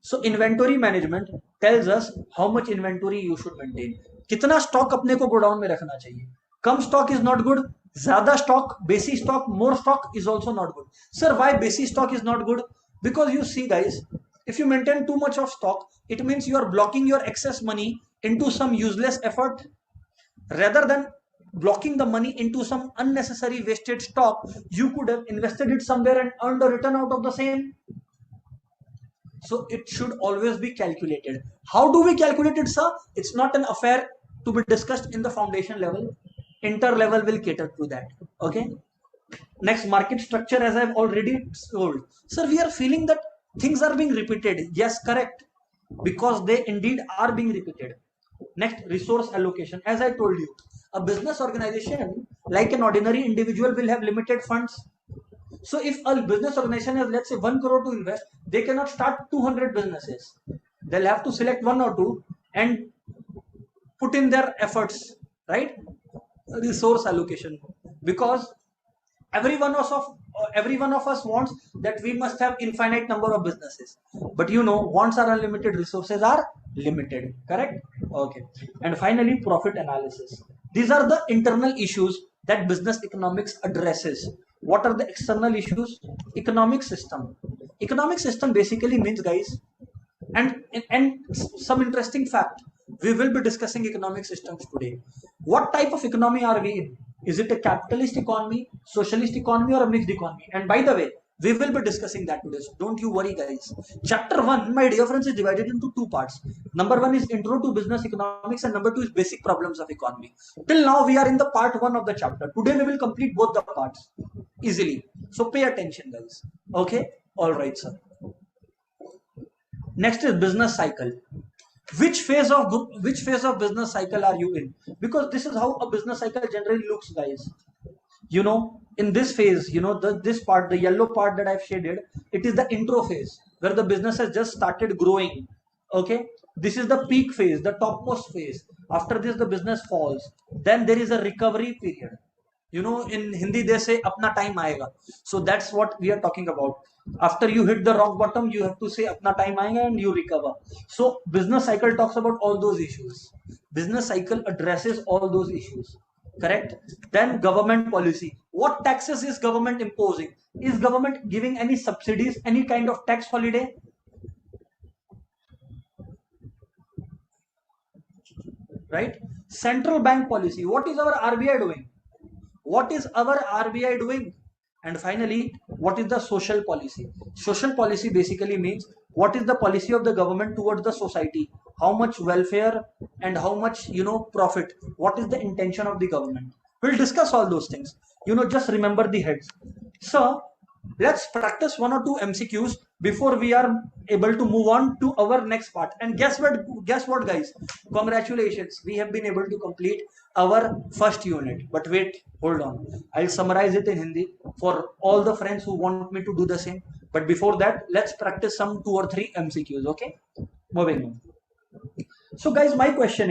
So inventory management tells us how much inventory you should maintain. कितना stock अपने को godown में रखना चाहिए. कम stock is not good. ज्यादा stock, बेसी stock, more stock is also not good. Sir, why basic stock is not good? Because you see, guys, if you maintain too much of stock, it means you are blocking your excess money into some useless effort, rather than blocking the money into some unnecessary wasted stock. You could have invested it somewhere and earned a return out of the same. So it should always be calculated. How do we calculate it, sir? It's not an affair to be discussed in the foundation level. Inter level will cater to that. Okay. Next, market structure, as I've already told. Sir, we are feeling that things are being repeated. Yes, correct. Because they indeed are being repeated. Next, resource allocation. As I told you, a business organization, like an ordinary individual, will have limited funds. So if a business organization has, let's say, 1 crore to invest, they cannot start 200 businesses. They'll have to select one or two and put in their efforts, right? Resource allocation. Because every one of us wants that we must have infinite number of businesses. But wants are unlimited, resources are limited. Correct? Okay. And finally, profit analysis. These are the internal issues that business economics addresses. What are the external issues? Economic system. Economic system basically means, guys, and some interesting fact, we will be discussing economic systems today. What type of economy are we in? Is it a capitalist economy, socialist economy, or a mixed economy? And by the way, we will be discussing that today, so don't you worry, guys. Chapter 1, my dear friends, is divided into two parts. Number 1 is intro to business economics, and number 2 is basic problems of economy. Till now we are in the part 1 of the chapter. Today we will complete both the parts easily, so pay attention, guys. Okay, all right, sir. Next is business cycle. Which phase of business cycle are you in? Because this is how a business cycle generally looks, guys. In this phase, this part, the yellow part that I've shaded, it is the intro phase where the business has just started growing. Okay, this is the peak phase, the topmost phase. After this, the business falls. Then there is a recovery period. You know, in Hindi they say apna time aayega. So that's what we are talking about. After you hit the rock bottom, you have to say apna time aayega and you recover. So business cycle talks about all those issues. Business cycle addresses all those issues. Correct? Then government policy. What taxes is government imposing? Is government giving any subsidies, any kind of tax holiday? Right? Central bank policy. What is our RBI doing? What is our RBI doing? And finally, what is the social policy? Social policy basically means what is the policy of the government towards the society? How much welfare and how much, profit? What is the intention of the government? We'll discuss all those things. Just remember the heads. So let's practice one or two MCQs before we are able to move on to our next part. And guess what guys, congratulations, we have been able to complete our first unit. But wait, hold on, I'll summarize it in Hindi for all the friends who want me to do the same. But before that, let's practice some 2 or 3 MCQs. Okay, moving on. So guys, my question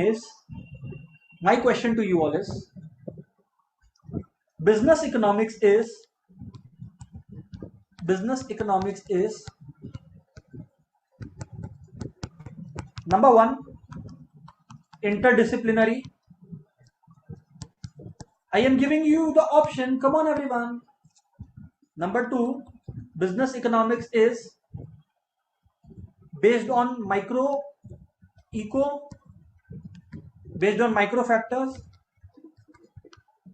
to you all is, business economics is number one, interdisciplinary. I am giving you the option. Come on, everyone. Number two, business economics is based on based on micro factors.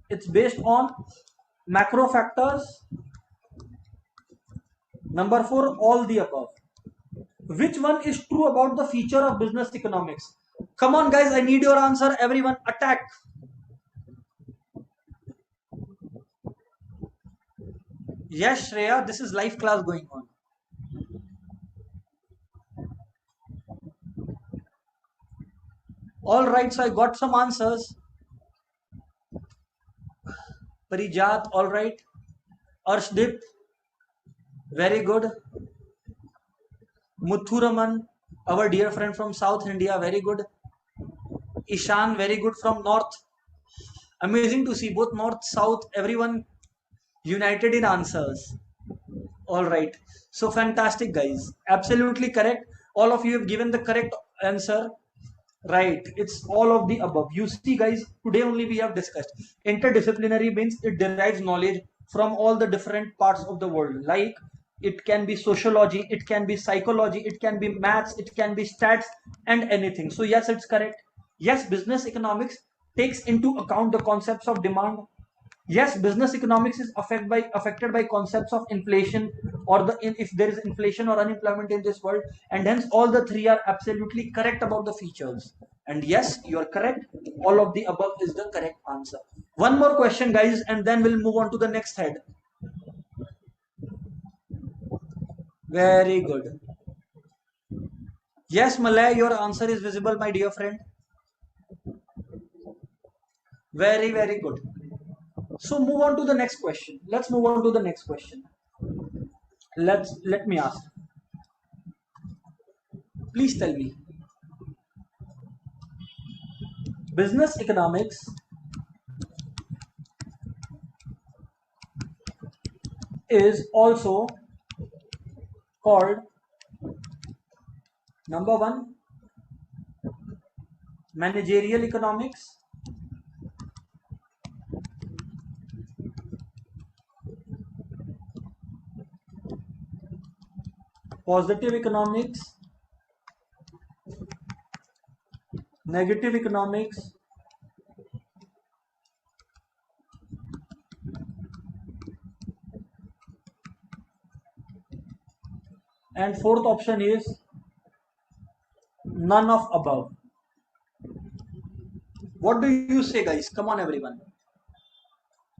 It's based on macro factors. Number four, all the above. Which one is true about the feature of business economics? Come on, guys, I need your answer. Everyone, attack. Yes, Shreya, this is live class going on. All right, so I got some answers. Parijat, all right. Arshdeep, very good. Muthuraman, our dear friend from South India, very good. Ishan, very good from North. Amazing to see both North, South, everyone united in answers. All right. So fantastic, guys. Absolutely correct. All of you have given the correct answer. Right. It's all of the above. You see, guys, today only we have discussed. Interdisciplinary means it derives knowledge from all the different parts of the world. Like it can be sociology, it can be psychology, it can be maths, it can be stats, and anything. So yes, it's correct. Yes, business economics takes into account the concepts of demand. Yes, business economics is affected by concepts of inflation, or if there is inflation or unemployment in this world, and hence all the three are absolutely correct about the features. And yes, you are correct. All of the above is the correct answer. One more question, guys, and then we'll move on to the next head. Very good. Yes, Malay, your answer is visible, my dear friend. Very, very good. So move on to the next question. Let's move on to the next question. Let me ask. Please tell me. Business economics is also called, number one, managerial economics. Positive economics, negative economics, and fourth option is none of above. What do you say, guys? Come on, everyone.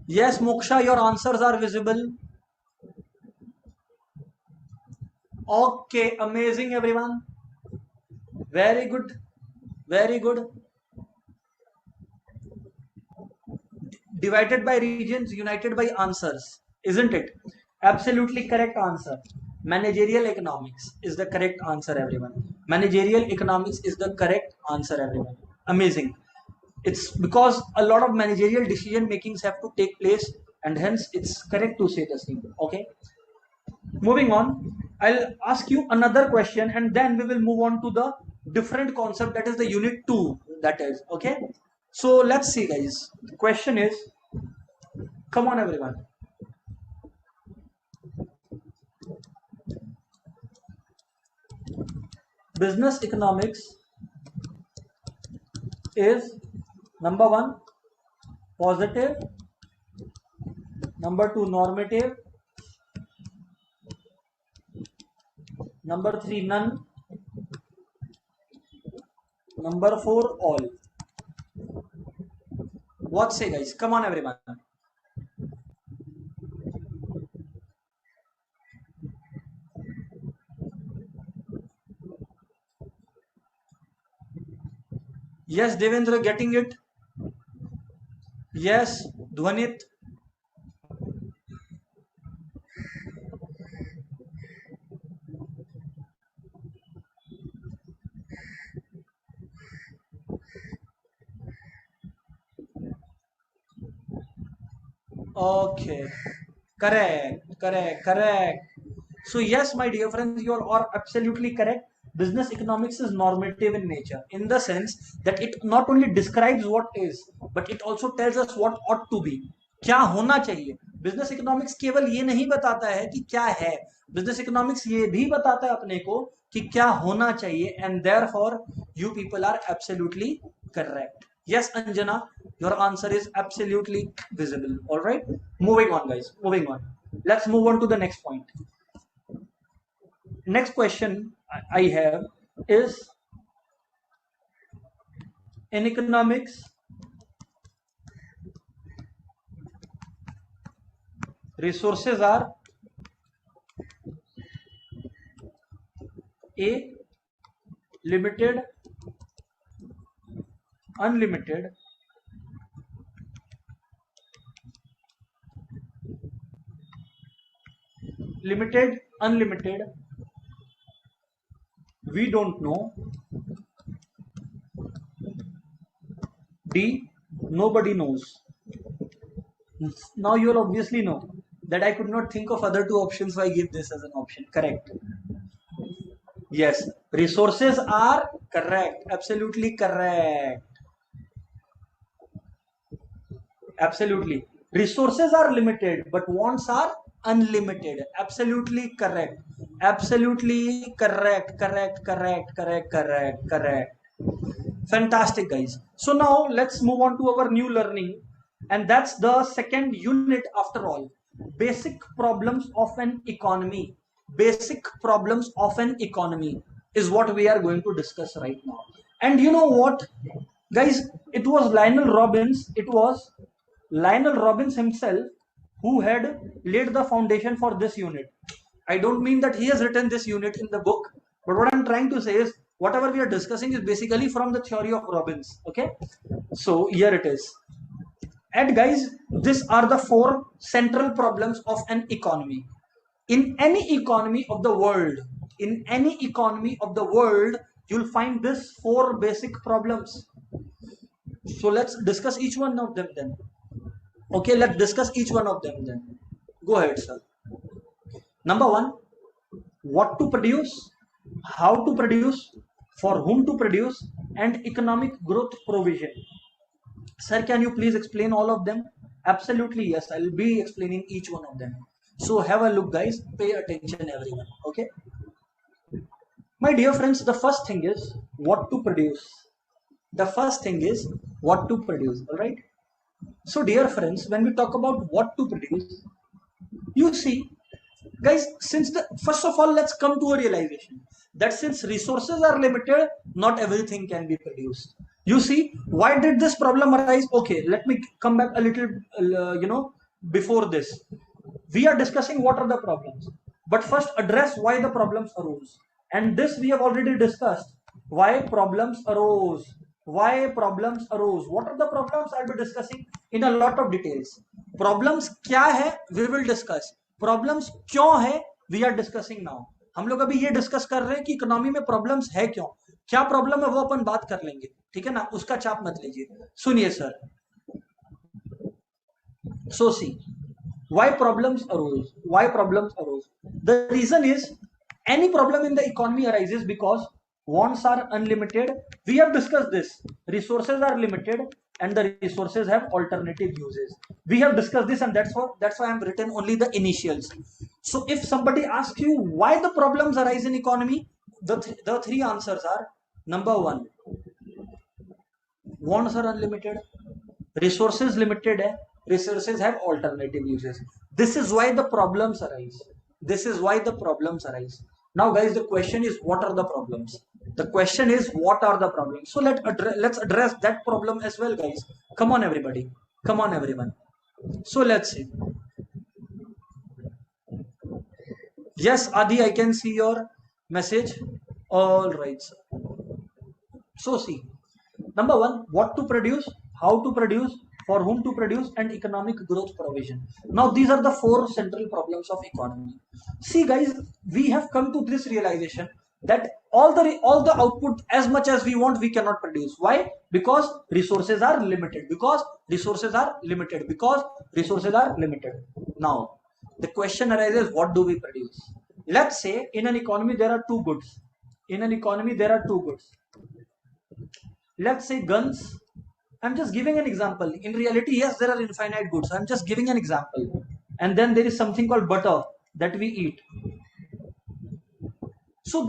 Yes, Moksha, your answers are visible. Okay, amazing, everyone. Very good. Very good. Divided by regions, united by answers, isn't it? Absolutely correct answer. Managerial economics is the correct answer, everyone. Managerial economics is the correct answer, everyone. Amazing. It's because a lot of managerial decision makings have to take place, and hence it's correct to say the same. Okay. Moving on, I'll ask you another question, and then we will move on to the different concept, that is the unit 2. That is okay. So let's see, guys. The question is, come on, everyone. Business economics is number 1 positive, number 2 normative, number 3 none, number 4 all. What say, guys? Come on, everyone. Yes, Devendra, getting it? Yes, Dhwanit. Okay, correct. So yes, my dear friends, you are absolutely correct. Business economics is normative in nature, in the sense that it not only describes what is, but it also tells us what ought to be. क्या होना चाहिए. Business economics केवल ये नहीं बताता है कि क्या है, बिजनेस इकोनॉमिक्स ये भी बताता है अपने को कि क्या होना चाहिए. And therefore you people are absolutely correct. Yes, Anjana, your answer is absolutely visible. All right. Moving on, guys. Moving on. Let's move on to the next point. Next question I have is, in economics, resources are A, limited, unlimited, limited, unlimited, we don't know, D, nobody knows. Now you'll obviously know that I could not think of other two options, so I give this as an option. Correct. Yes, resources are correct. Absolutely correct. Absolutely. Resources are limited, but wants are unlimited. Absolutely correct. Absolutely correct. Correct. Fantastic, guys. So now let's move on to our new learning, and that's the second unit after all. Basic problems of an economy. Basic problems of an economy is what we are going to discuss right now. And you know what, guys? It was Lionel Robbins himself who had laid the foundation for this unit. I don't mean that he has written this unit in the book, but what I'm trying to say is whatever we are discussing is basically from the theory of Robbins. Okay, so here it is. And guys, these are the 4 central problems of an economy. In any economy of the world, you'll find these 4 basic problems. So let's discuss each one of them then. Okay, let's discuss each one of them then. Go ahead, sir. Number 1, what to produce, how to produce, for whom to produce, and economic growth provision. Sir, can you please explain all of them? Absolutely, yes. I'll be explaining each one of them. So have a look, guys. Pay attention, everyone. Okay. My dear friends, the first thing is what to produce. All right. So, dear friends, when we talk about what to produce, you see, guys, first of all, let's come to a realization that since resources are limited, not everything can be produced. You see, why did this problem arise? Okay, let me come back a little, before this. We are discussing what are the problems, but first address why the problems arose. And this we have already discussed. Why problems arose? What are the problems? I'll be discussing in a lot of details. Problems क्या है? We will discuss. Problems क्यों है? We are discussing now. हम लोग अभी ये discuss कर रहे हैं कि इकोनॉमी में प्रॉब्लम्स है क्यों, क्या प्रॉब्लम है वो अपन बात कर लेंगे, ठीक है ना, उसका चाप मत लीजिए। सुनिए sir, so see, why problems arose, the reason is any problem in the economy arises because wants are unlimited. We have discussed this, resources are limited and the resources have alternative uses. We have discussed this, and that's why I'm written only the initials. So if somebody asks you why the problems arise in economy, the three answers are: number one, wants are unlimited, resources limited hai, resources have alternative uses. This is why the problems arise. This is why the problems arise. Now guys, the question is what are the problems? The question is what are the problems? So let's address that problem as well, guys. Come on everybody, come on everyone. So let's see. Yes Adi, I can see your message. All right sir. So see, number one, what to produce, how to produce, for whom to produce, and economic growth provision. Now these are the four central problems of economy. See guys, we have come to this realization that all the output as much as we want we cannot produce. Why? Because resources are limited. Because resources are limited. Because resources are limited. Now the question arises, what do we produce? Let's say in an economy there are two goods. In an economy there are two goods. Let's say guns. I'm just giving an example. In reality, yes, there are infinite goods. I'm just giving an example. And then there is something called butter that we eat. So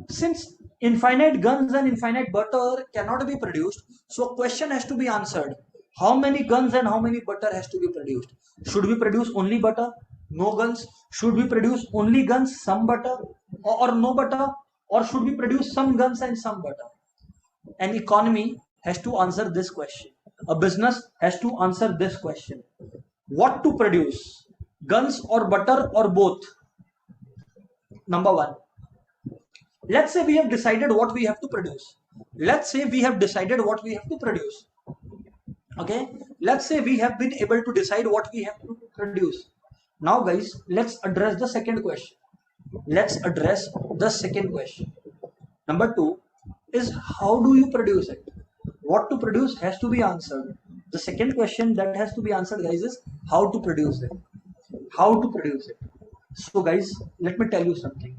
since infinite guns and infinite butter cannot be produced, so a question has to be answered. How many guns and how many butter has to be produced? Should we produce only butter? No guns? Should we produce only guns, some butter, or no butter? Or should we produce some guns and some butter? An economy has to answer this question. A business has to answer this question. What to produce? Guns or butter or both? Number one. Let's say we have decided what we have to produce. Let's say we have decided what we have to produce. Okay. Let's say we have been able to decide what we have to produce. Now guys, let's address the second question. Let's address the second question. Number two is how do you produce it? What to produce has to be answered. The second question that has to be answered, guys, is how to produce it. How to produce it. So guys, let me tell you something.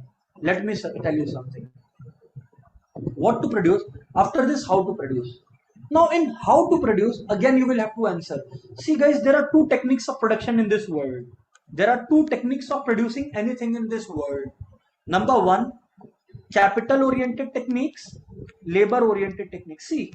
What to produce, after this how to produce. Now in how to produce, again you will have to answer. See guys, there are two techniques of production in this world. There are two techniques of producing anything in this world. Number one, capital oriented techniques, labor oriented techniques. See,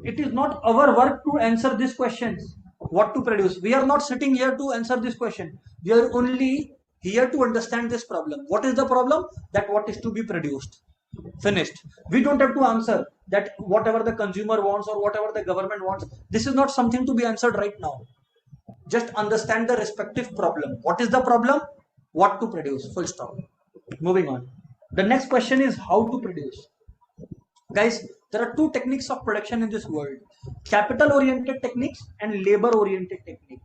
it is not our work to answer these questions. What to produce? We are not sitting here to answer this question. We are only here to understand this problem. What is the problem? That what is to be produced. Finished. We don't have to answer that whatever the consumer wants or whatever the government wants. This is not something to be answered right now. Just understand the respective problem. What is the problem? What to produce. Full stop. Moving on. The next question is how to produce. Guys, there are two techniques of production in this world: capital oriented techniques and labor oriented technique.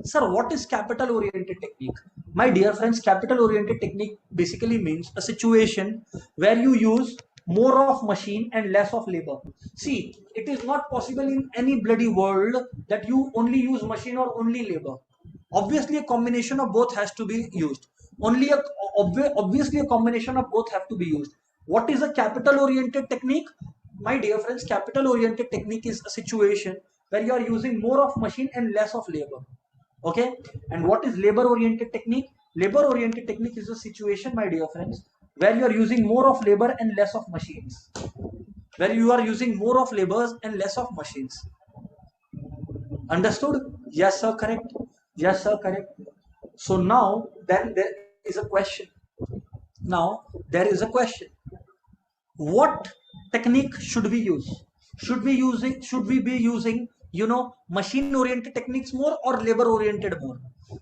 Sir, what is capital oriented technique? My dear friends, capital oriented technique basically means a situation where you use more of machine and less of labor. See, it is not possible in any bloody world that you only use machine or only labor. Obviously a combination of both has to be used. Obviously a combination of both have to be used. What is a capital oriented technique? My dear friends, capital oriented technique is a situation where you are using more of machine and less of labor. Okay. And what is labor oriented technique? Labor oriented technique is a situation, my dear friends, where you are using more of labor and less of machines. Where you are using more of labors and less of machines. Understood? Yes sir, correct. Yes sir, correct. So now then there is a question. Now there is a question. What technique should we use? Should we be using machine oriented techniques more or labor oriented more?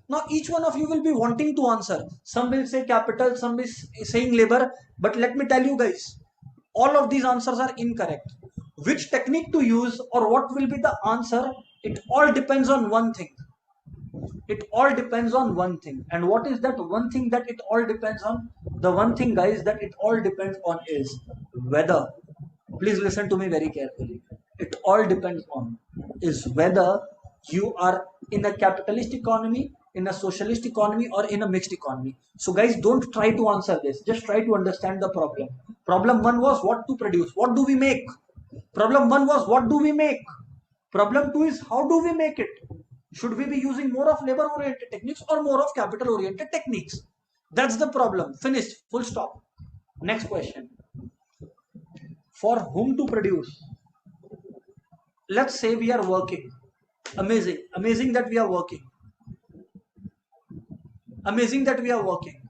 Now each one of you will be wanting to answer. Some will say capital, some is saying labor, but let me tell you guys, all of these answers are incorrect. Which technique to use or what will be the answer, it all depends on one thing. It all depends on one thing. And what is that one thing that it all depends on? the one thing guys that it all depends on is whether, please listen to me very carefully, it all depends on is whether you are in a capitalist economy, in a socialist economy, or in a mixed economy. So guys, don't try to answer this, just try to understand the problem. Problem 1 was what to produce, what do we make. Problem 1 was what do we make. Problem 2 is how do we make it. Should we be using more of labor oriented techniques or more of capital oriented techniques? That's the problem. Finished. Full stop. Next question. For whom to produce? Let's say we are working. Amazing. Amazing that we are working. Amazing that we are working.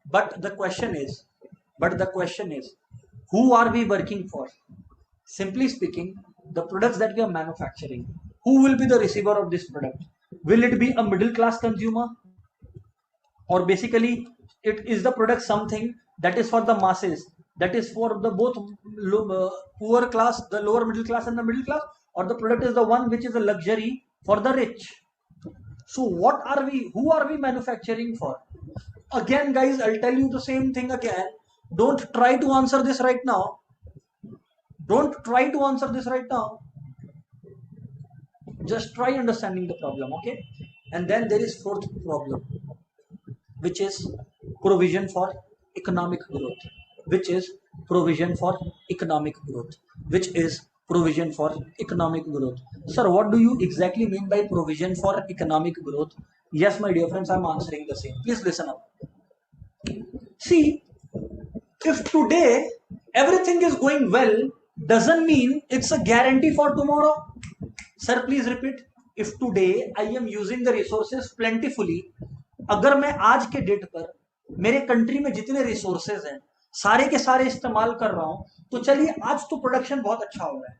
But the question is, who are we working for? Simply speaking, the products that we are manufacturing, who will be the receiver of this product? Will it be a middle class consumer? Or basically, it is the product something that is for the masses, that is for the both poor class, the lower middle class and the middle class, or the product is the one which is a luxury for the rich? So what are we, who are we manufacturing for? Again guys, I'll tell you the same thing again. Don't try to answer this right now. Don't try to answer this right now. Just try understanding the problem, okay? And then there is fourth problem, which is provision for economic growth. Which is provision for economic growth. Which is provision for economic growth. Sir, what do you exactly mean by provision for economic growth? Yes, my dear friends, I'm answering the same. Please listen up. See, if today everything is going well, doesn't mean it's a guarantee for tomorrow. Sir, please repeat. If today I am using the resources plentifully, अगर मैं आज के date पर मेरे country में जितने resources हैं सारे के सारे इस्तेमाल कर रहा हूं, तो चलिए आज तो प्रोडक्शन बहुत अच्छा हो रहा है,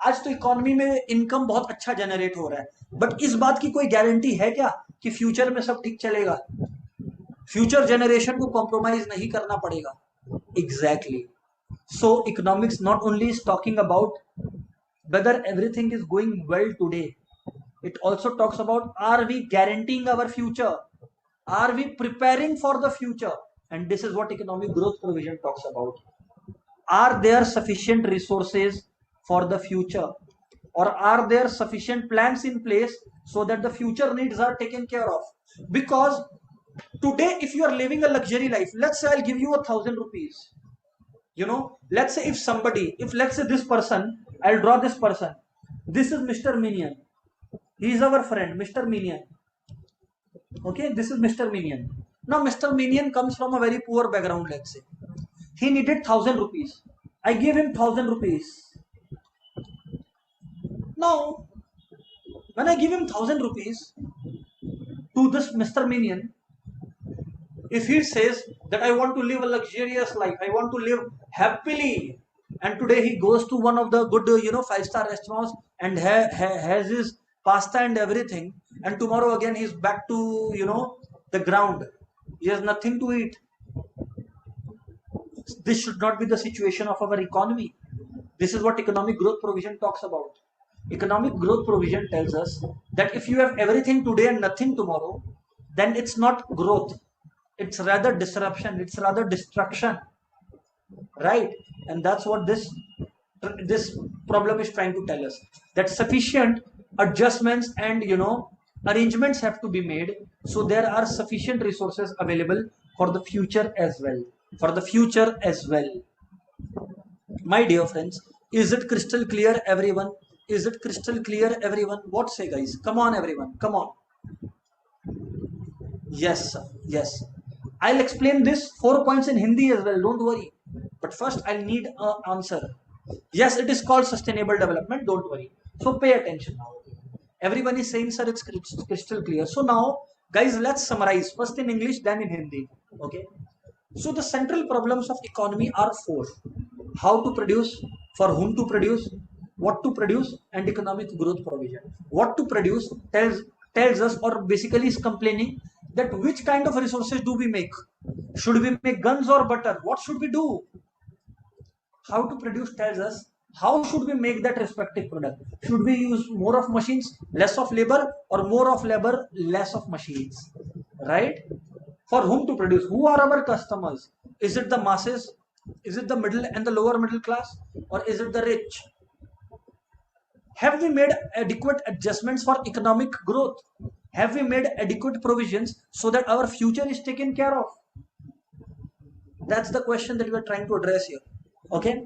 आज तो इकोनॉमी में इनकम बहुत अच्छा जनरेट हो रहा है, बट इस बात की कोई गारंटी है क्या कि फ्यूचर में सब ठीक चलेगा? फ्यूचर जनरेशन को कॉम्प्रोमाइज नहीं करना पड़ेगा. Exactly. So economics not only is talking about whether everything is going well today, it also talks about are we guaranteeing our future, are we preparing for the future, and this is what economic growth provision talks about. Are there sufficient resources for the future, or are there sufficient plans in place so that the future needs are taken care of? Because today if you are living a luxury life, let's say I'll give you 1,000 rupees. You know, let's say if somebody, if let's say this person, I'll draw this person. This is Mr. Minion. He is our friend, Mr. Minion. Okay, this is Mr. Minion. Now, Mr. Minion comes from a very poor background, let's say. He needed 1,000 rupees. I gave him 1,000 rupees. Now, when I give him 1,000 rupees to this Mr. Minion, if he says that I want to live a luxurious life, I want to live happily, and today he goes to one of the good, 5-star restaurants and has his pasta and everything, and tomorrow again he's back to, the ground. He has nothing to eat. This should not be the situation of our economy. This is what economic growth provision talks about. Economic growth provision tells us that if you have everything today and nothing tomorrow, then it's not growth. It's rather disruption, it's rather destruction, right? And that's what this problem is trying to tell us, that sufficient adjustments and arrangements have to be made so there are sufficient resources available for the future as well. My dear friends, is it crystal clear, everyone? Is it crystal clear, everyone? What say, guys? Come on, everyone, come on. Yes, yes. I'll explain this 4 points in Hindi as well, don't worry. But first I'll need an answer. Yes, it is called sustainable development, don't worry. So pay attention now. Everyone is saying, sir, it's crystal clear. So now, guys, let's summarize. First in English, then in Hindi. Okay. So the central problems of economy are 4. How to produce, for whom to produce, what to produce, and economic growth provision. What to produce tells us, or basically is complaining, that which kind of resources do we make? Should we make guns or butter? What should we do? How to produce tells us how should we make that respective product. Should we use more of machines, less of labor, or more of labor, less of machines, right? For whom to produce? Who are our customers? Is it the masses? Is it the middle and the lower middle class? Or is it the rich? Have we made adequate adjustments for economic growth? Have we made adequate provisions so that our future is taken care of? That's the question that we are trying to address here. Okay.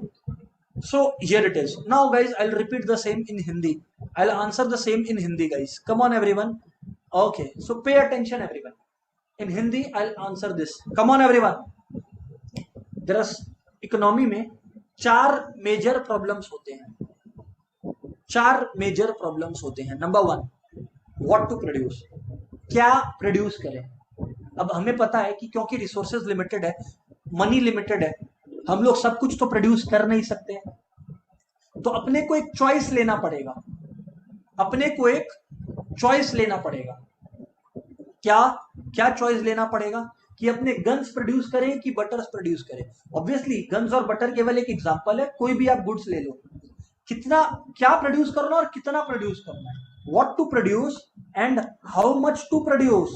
So here it is. Now guys, I'll repeat the same in Hindi. I'll answer the same in Hindi, guys. Come on everyone. Okay. So pay attention everyone. In Hindi, I'll answer this. Come on everyone. There are economy में 4 major problems होते हैं. 4 major problems होते हैं. Number 1, what to produce. क्या produce करें. अब हमें पता है कि क्योंकि रिसोर्सेज लिमिटेड है, मनी लिमिटेड है, हम लोग सब कुछ तो प्रोड्यूस कर नहीं सकते हैं. तो अपने को एक चॉइस लेना पड़ेगा. अपने को एक चॉइस लेना पड़ेगा. क्या क्या चॉइस लेना पड़ेगा कि अपने गन्स प्रोड्यूस करें कि बटर्स प्रोड्यूस करें. ऑब्वियसली गन्स और बटर केवल एक एग्जांपल है. कोई भी आप गुड्स ले लो, कितना क्या प्रोड्यूस करना और कितना प्रोड्यूस करना है. What to produce and how much to produce.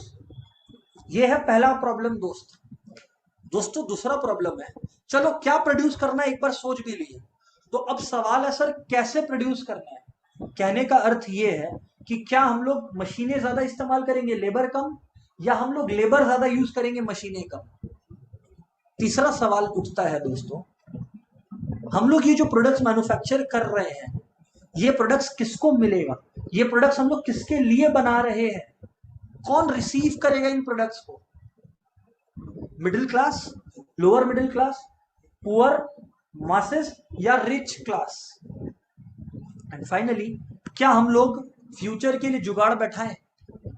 ये है पहला प्रॉब्लम दोस्तों. दूसरा प्रॉब्लम है, चलो क्या प्रोड्यूस करना है एक बार सोच भी लिए. तो अब सवाल है सर कैसे प्रोड्यूस करना है. कहने का अर्थ ये है कि क्या हम लोग मशीनें ज्यादा इस्तेमाल करेंगे, लेबर कम, या हम लोग लेबर ज्यादा यूज करेंगे, मशीनें कम. तीसरा सवाल उठता है दोस्तों, हम लोग ये जो प्रोडक्ट्स मैन्युफैक्चर कर रहे हैं, ये प्रोडक्ट्स किसको मिलेगा. ये प्रोडक्ट्स हम लोग किसके लिए बना रहे हैं. कौन रिसीव करेगा इन प्रोडक्ट्स को. Middle class, lower middle class, poor, masses या रिच क्लास. एंड फाइनली क्या हम लोग फ्यूचर के लिए जुगाड़ बैठाएं.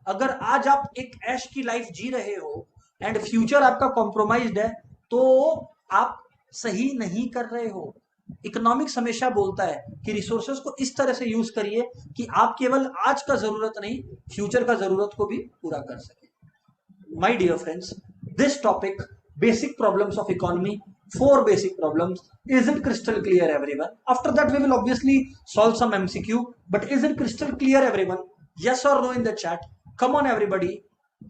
अगर आज आप एक ऐश की लाइफ जी रहे हो एंड फ्यूचर आपका कॉम्प्रोमाइज्ड है, तो आप सही नहीं कर रहे हो. इकोनॉमिक्स हमेशा बोलता है कि रिसोर्सेज को इस तरह से यूज करिए कि आप केवल आज का जरूरत नहीं, फ्यूचर का जरूरत को भी पूरा कर सके. My dear friends, this topic, basic problems of economy, 4 basic problems. Is it crystal clear everyone? After that we will obviously solve some MCQ, but is it crystal clear everyone? Yes or no in the chat. Come on everybody,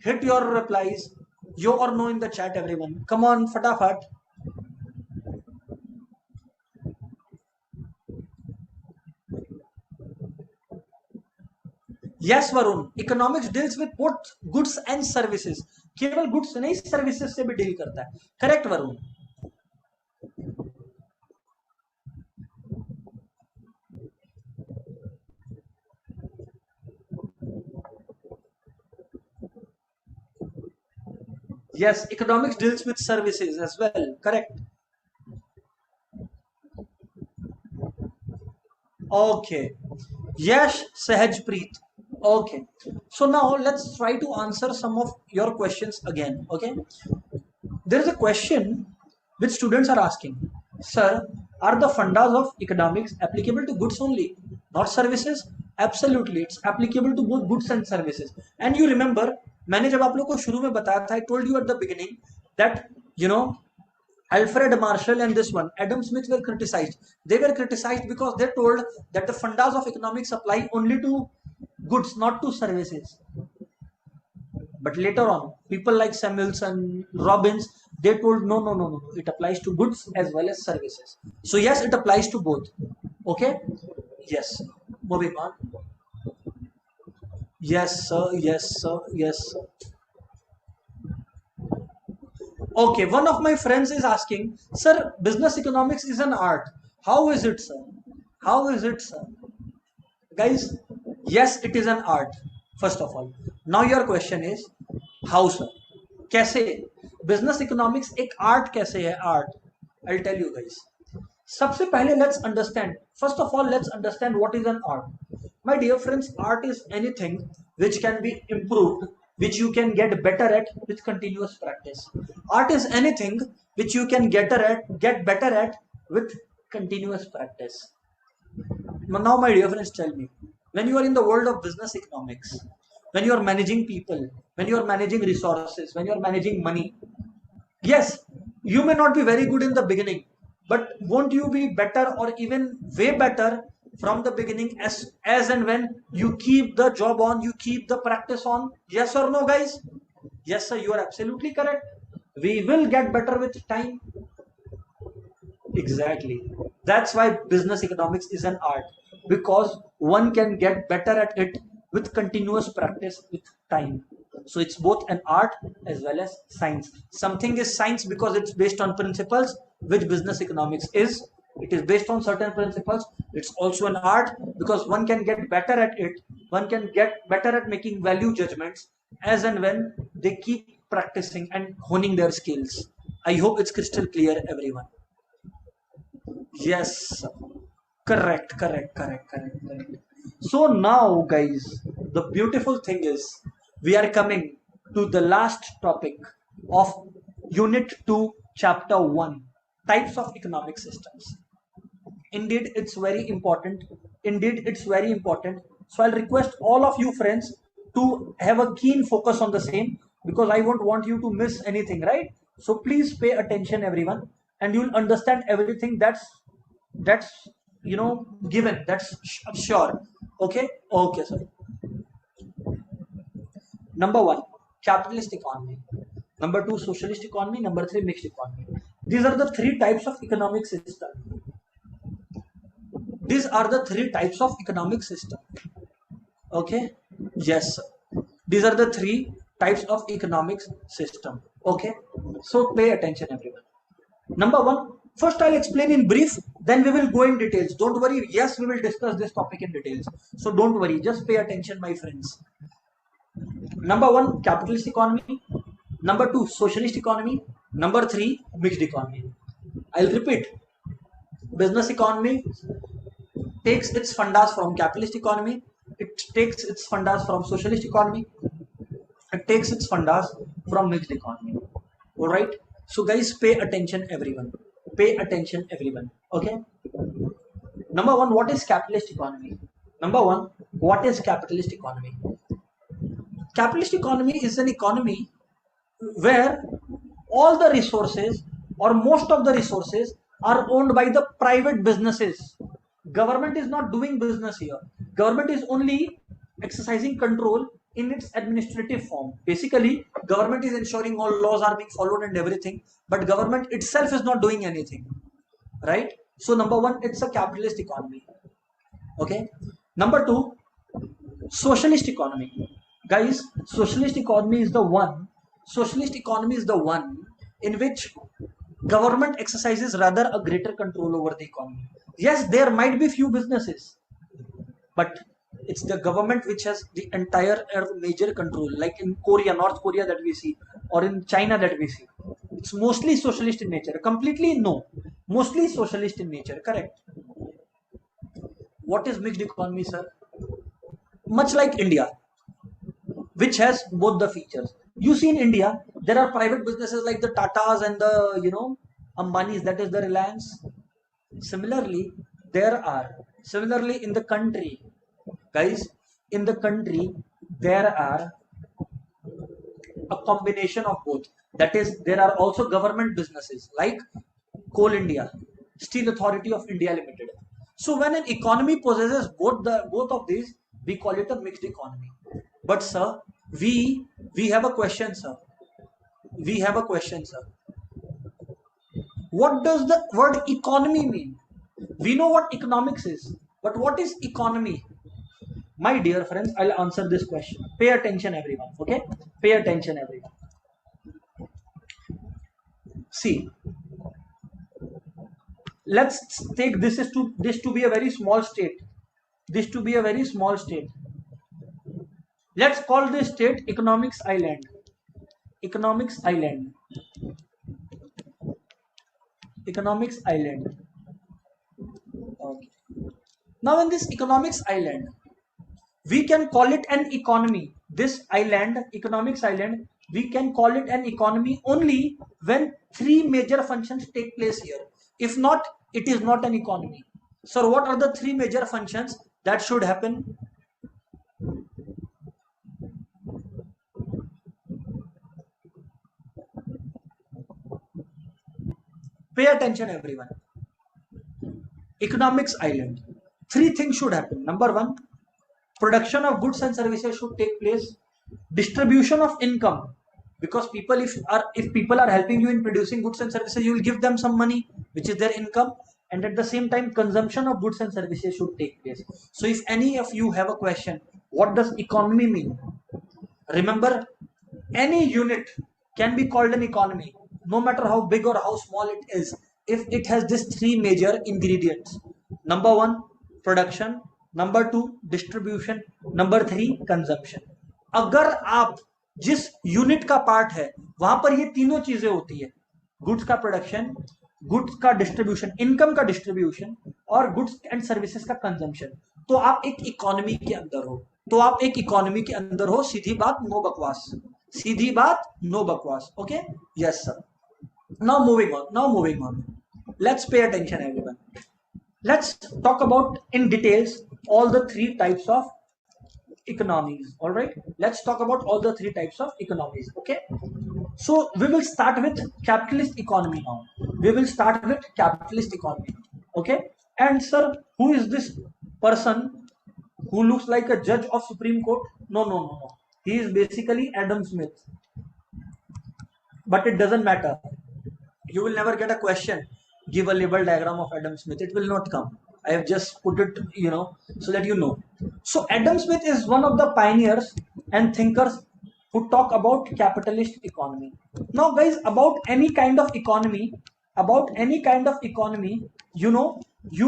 hit your replies, yo or no in the chat everyone. Come on fatafat. Yes Varun, economics deals with both goods and services. केवल goods नहीं, services से भी deal करता है. Correct Varun. Yes, economics deals with services as well. Correct. Okay. Yash Sahajpreet. Okay, so now let's try to answer some of your questions again. Okay, there is a question which students are asking, sir, are the fundas of economics applicable to goods only, not services? Absolutely, it's applicable to both goods and services. And you remember, मैंने जब आप लोग को शुरू में बताया था, I told you at the beginning that Alfred Marshall and this one Adam Smith were criticized. They were criticized because they told that the fundas of economics apply only to goods, not to services. But later on, people like Samuelson, Robbins, they told no, it applies to goods as well as services. So yes, it applies to both. Okay, yes. Moving on. Yes sir, yes sir, yes sir. Okay, one of my friends is asking, sir, business economics is an art. How is it sir? How is it sir? Guys, yes, it is an art. First of all, now your question is how sir? कैसे business economics एक art कैसे है. Art, I'll tell you guys. सबसे पहले let's understand, first of all let's understand what is an art. My dear friends, art is anything which can be improved, which you can get better at with continuous practice. Art is anything which you can get better at with continuous practice. Now my dear friends, tell me, when you are in the world of business economics, when you are managing people, when you are managing resources, when you are managing money, yes, you may not be very good in the beginning, but won't you be better or even way better from the beginning as and when you keep the job on, you keep the practice on? Yes or no guys? Yes, sir, you are absolutely correct. We will get better with time. Exactly. That's why business economics is an art, because one can get better at it with continuous practice with time. So it's both an art as well as science. Something is science because it's based on principles, which business economics is. It is based on certain principles. It's also an art because one can get better at it. One can get better at making value judgments as and when they keep practicing and honing their skills. I hope it's crystal clear, everyone. Yes, correct. So now, guys, the beautiful thing is we are coming to the last topic of Unit 2, Chapter 1, Types of Economic Systems. Indeed, it's very important. Indeed, it's very important. So I'll request all of you friends to have a keen focus on the same, because I won't want you to miss anything, right? So please pay attention, everyone, and you'll understand everything that's given. That's sure. Okay. Okay, sir. Number one, capitalist economy. Number two, socialist economy. Number three, mixed economy. These are the three types of economic system. These are the three types of economic system. Okay. Yes, sir. These are the three types of economic system. Okay. So pay attention, everyone. Number one, first I'll explain in brief, then we will go in details. Don't worry. Yes, we will discuss this topic in details. So don't worry. Just pay attention, my friends. Number one, capitalist economy. Number two, socialist economy. Number three, mixed economy. I'll repeat. Business economy takes its fundas from capitalist economy. It takes its fundas from socialist economy. It takes its fundas from mixed economy. All right. So guys, pay attention, everyone. Pay attention, everyone. Okay. Number one, what is capitalist economy? Number one, what is capitalist economy? Capitalist economy is an economy where all the resources or most of the resources are owned by the private businesses. Government is not doing business here. Government is only exercising control in its administrative form. Basically, government is ensuring all laws are being followed and everything, but government itself is not doing anything, right? So number one, it's a capitalist economy. Okay. Number two, socialist economy. Guys, socialist economy is the one in which government exercises rather a greater control over the economy. Yes, there might be few businesses, but it's the government which has the entire major control, like in Korea, North Korea that we see, or in China that we see. It's mostly socialist in nature. Completely no, mostly socialist in nature. Correct. What is mixed economy, sir? Much like India, which has both the features. You see in India, there are private businesses like the Tatas and the Ambanis, that is the Reliance. Similarly, similarly in the country, guys, in the country there are a combination of both. That is, there are also government businesses like Coal India, Steel Authority of India Limited. So when an economy possesses both of these, we call it a mixed economy. But sir, we have a question, sir. We have a question, sir. What does the word economy mean? We know what economics is, but what is economy? My dear friends, I'll answer this question. Pay attention, everyone. Okay? Pay attention, everyone. See, let's take this to be a very small state. This to be a very small state. Let's call this state Economics Island. Economics Island. Economics Island. Okay. Now in this Economics Island, we can call it an economy. This island, Economics Island, we can call it an economy only when three major functions take place here. If not, it is not an economy. So what are the three major functions that should happen? Pay attention, everyone. Economics Island. Three things should happen. Number one, production of goods and services should take place. Distribution of income because if people are helping you in producing goods and services, you will give them some money, which is their income, and at the same time consumption of goods and services should take place. So if any of you have a question, what does economy mean? Remember, any unit can be called an economy, no matter how big or how small it is, if it has these three major ingredients. Number one, production. Number two, distribution. Number three, consumption. अगर आप जिस unit का part है वहां पर ये तीनों चीजें होती है, गुड्स का प्रोडक्शन, गुड्स का डिस्ट्रीब्यूशन, इनकम का डिस्ट्रीब्यूशन, और गुड्स एंड सर्विसेज का कंजम्पशन, तो आप एक इकोनॉमी के अंदर हो, तो आप एक इकोनॉमी के अंदर हो. सीधी बात, नो बकवास. सीधी बात, नो बकवास. Okay, yes sir. Now moving on. Let's pay attention, everyone. Let's talk about in details all the three types of economies. All right, let's talk about all the three types of economies. Okay, so we will start with capitalist economy now. We will start with capitalist economy. Okay, and sir, who is this person who looks like a judge of Supreme Court? No. He is basically Adam Smith. But it doesn't matter. You will never get a question, give a label diagram of Adam Smith. It will not come. I have just put it, so that you know. So Adam Smith is one of the pioneers and thinkers who talk about capitalist economy. Now guys, about any kind of economy, you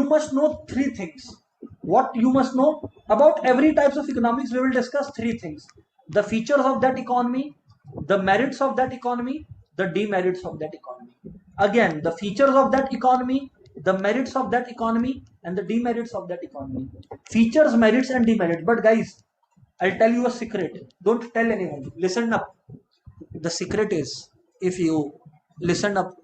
must know three things. What you must know about every types of economics, we will discuss three things: the features of that economy, the merits of that economy, the demerits of that economy. Again, the features of that economy, the merits of that economy, and the demerits of that economy. Features, merits, and demerits. But guys, I'll tell you a secret. Don't tell anyone. Listen up. The secret is, if you listen up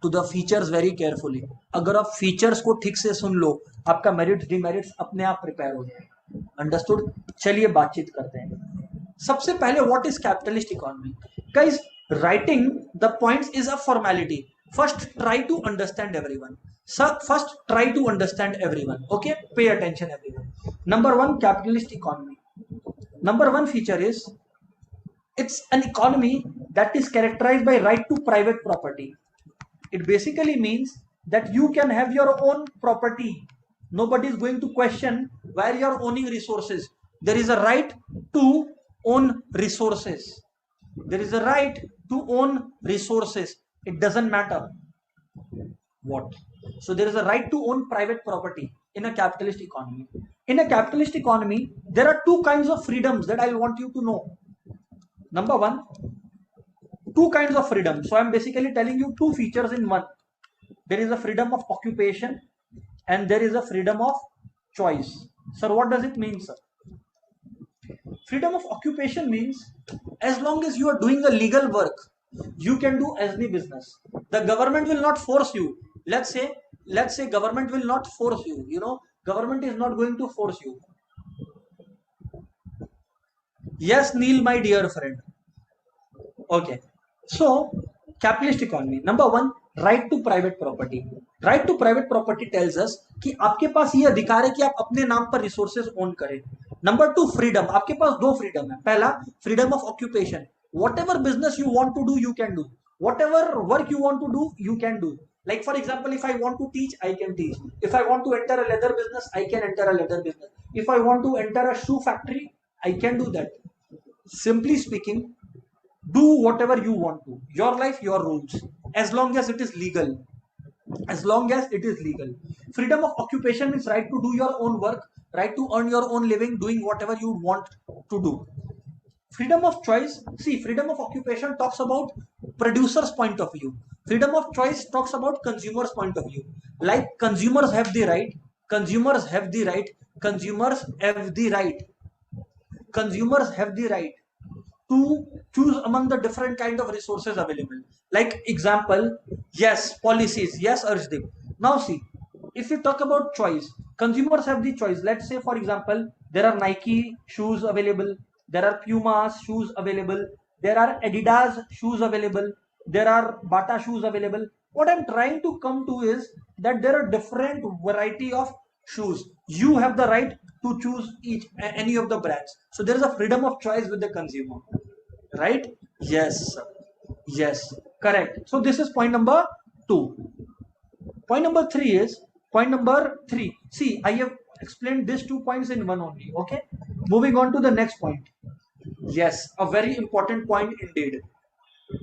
to the features very carefully, अगर आप features को ठीक से सुन लो, आपका merits, demerits अपने आप prepare हो जाएगा. Understood? चलिए बातचीत करते हैं. सबसे पहले, what is capitalist economy? Guys, writing the points is a formality. First, try to understand everyone. First, try to understand everyone. Okay, pay attention, everyone. Number one, capitalist economy. Number one feature is, it's an economy that is characterized by right to private property. It basically means that you can have your own property. Nobody is going to question where you're owning resources. There is a right to own resources. There is a right to own resources. It doesn't matter what. So there is a right to own private property in a capitalist economy. In a capitalist economy, there are two kinds of freedoms that I want you to know. Number one, two kinds of freedom. So I'm basically telling you two features in one. There is a freedom of occupation and there is a freedom of choice. Sir, what does it mean, sir? Freedom of occupation means as long as you are doing a legal work, you can do any business. The government will not force you. Let's say government will not force you. Government is not going to force you. Yes, Neil, my dear friend. Okay. So, capitalist economy. Number one, right to private property. Right to private property tells us कि आपके पास ये अधिकार है कि आप अपने नाम पर resources own करें. Number two, freedom. आपके पास दो freedom है. पहला, freedom of occupation. Whatever business you want to do, you can do. Whatever work you want to do, you can do. Like for example, if I want to teach, I can teach. If I want to enter a leather business, I can enter a leather business. If I want to enter a shoe factory, I can do that. Simply speaking, do whatever you want to. Your life, your rules. As long as it is legal. As long as it is legal. Freedom of occupation means right to do your own work, right to earn your own living, doing whatever you want to do. Freedom of choice. See, freedom of occupation talks about producer's point of view. Freedom of choice talks about consumer's point of view. Like consumers have the right. Consumers have the right. Consumers have the right. Consumers have the right to choose among the different kind of resources available. Like example, yes, policies, yes, Arshdeep. Now see, if you talk about choice, consumers have the choice. Let's say for example, there are Nike shoes available, there are Puma shoes available, there are Adidas shoes available, there are Bata shoes available. What I'm trying to come to is that there are different variety of shoes. You have the right to choose any of the brands. So there is a freedom of choice with the consumer, right? Yes. Yes, correct. So this is point number 2. Point number 3 is point number 3. See, I have explained these 2 points in one only. Okay. Moving on to the next point. Yes, a very important point indeed.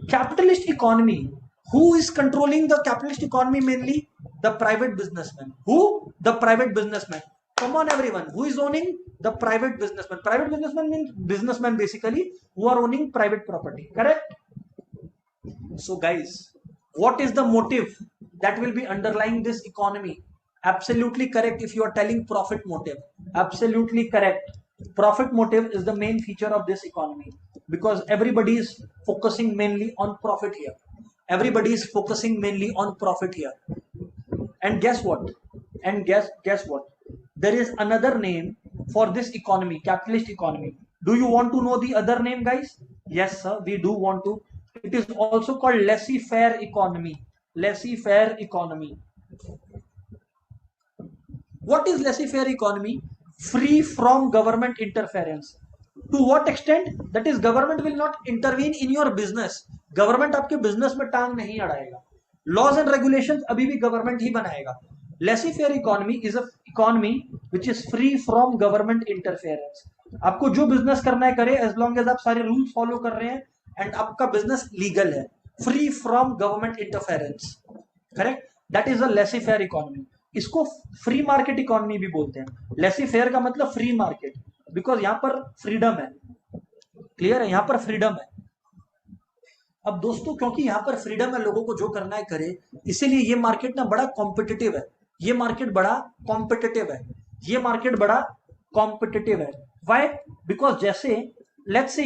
Capitalist economy. Who is controlling the capitalist economy mainly? The private businessman. Who? The private businessman. Come on, everyone. Who is owning? The private businessman. Private businessman means businessman basically who are owning private property. Correct? So, guys, what is the motive that will be underlying this economy? Absolutely correct if you are telling profit motive. Absolutely correct. Profit motive is the main feature of this economy because everybody is focusing mainly on profit here. Everybody is focusing mainly on profit here. And guess what? And guess what? There is another name for this economy, capitalist economy. Do you want to know the other name, guys? Yes, sir, we do want to. It is also called laissez-faire economy. Laissez-faire economy. What is laissez-faire economy? Free from government interference. To what extent? That is, government will not intervene in your business. Government आपके business में टांग नहीं अड़ाएगा. Laws and regulations अभी भी government ही बनाएगा. Laissez-faire economy is a economy which is free from government interference. आपको जो business करना है करे as long as आप सारे rules follow कर रहे हैं and आपका business legal है. Free from government interference. Correct? That is a laissez-faire economy. इसको फ्री मार्केट इकोनॉमी भी बोलते हैं. लेसी फेयर का मतलब फ्री मार्केट, बिकॉज यहां पर फ्रीडम है. क्लियर है? यहां पर फ्रीडम है. अब दोस्तों क्योंकि यहां पर फ्रीडम है, लोगों को जो करना है करे, इसीलिए ये मार्केट ना बड़ा कॉम्पिटिटिव है. ये मार्केट बड़ा कॉम्पिटिटिव है. ये मार्केट बड़ा कॉम्पिटिटिव है. व्हाई? बिकॉज जैसे let's say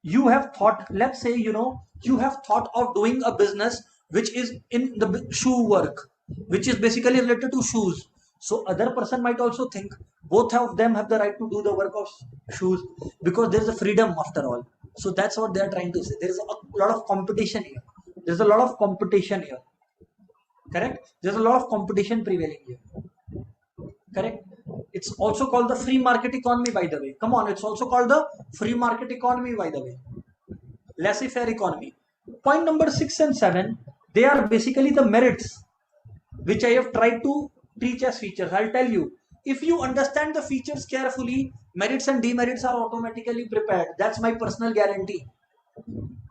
you have thought, let's say you have thought of doing a business which is in the shoe work, which is basically related to shoes. So other person might also think both of them have the right to do the work of shoes because there is a freedom after all. So that's what they are trying to say. There is a lot of competition here. There's a lot of competition here. Correct? There's a lot of competition prevailing here. Correct? It's also called the free market economy, by the way. Come on, it's also called the free market economy, by the way. Laissez-faire economy. Point number 6 and 7, they are basically the merits which I have tried to teach as features. I'll tell you, if you understand the features carefully, merits and demerits are automatically prepared. That's my personal guarantee.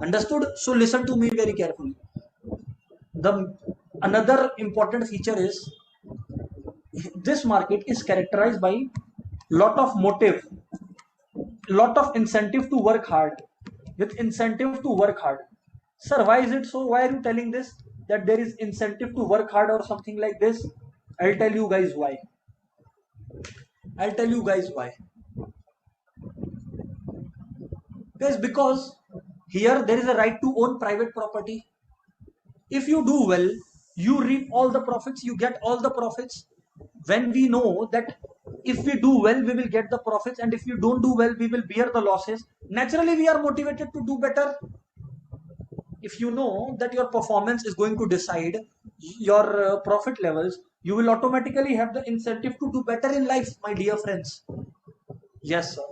Understood? So listen to me very carefully. Another important feature is this market is characterized by lot of motive, lot of incentive to work hard. With incentive to work hard. Sir, why is it so? Why are you telling this? That there is incentive to work hard or something like this? I'll tell you guys why. I'll tell you guys why. Guys, because here there is a right to own private property. If you do well, you reap all the profits, you get all the profits. When we know that if we do well, we will get the profits, and if you don't do well, we will bear the losses. Naturally, we are motivated to do better. If you know that your performance is going to decide your profit levels, you will automatically have the incentive to do better in life, my dear friends. Yes, sir.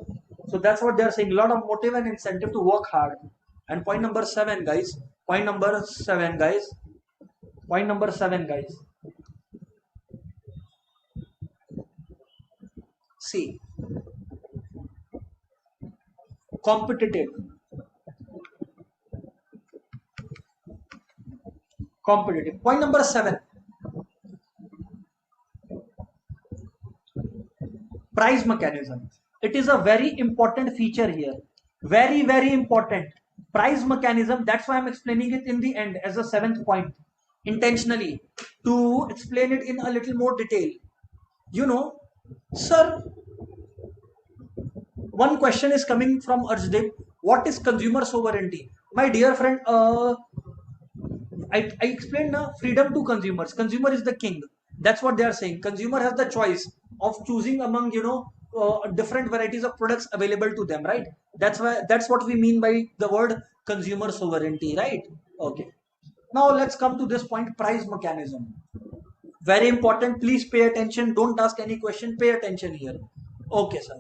So that's what they are saying. A lot of motive and incentive to work hard. And point number 7, guys. Point number 7, guys. Point number 7, guys. See, competitive. Competitive. Point number 7. Price mechanism. It is a very important feature here. Very, very important. Price mechanism. That's why I'm explaining it in the end as a 7th point. Intentionally. To explain it in a little more detail. Sir, one question is coming from Arjdev. What is consumer sovereignty? My dear friend, I explained now freedom to consumers. Consumer is the king. That's what they are saying. Consumer has the choice of choosing among different varieties of products available to them, right? That's what we mean by the word consumer sovereignty, right? Okay. Now let's come to this point, price mechanism. Very important. Please pay attention. Don't ask any question. Pay attention here. Okay, sir.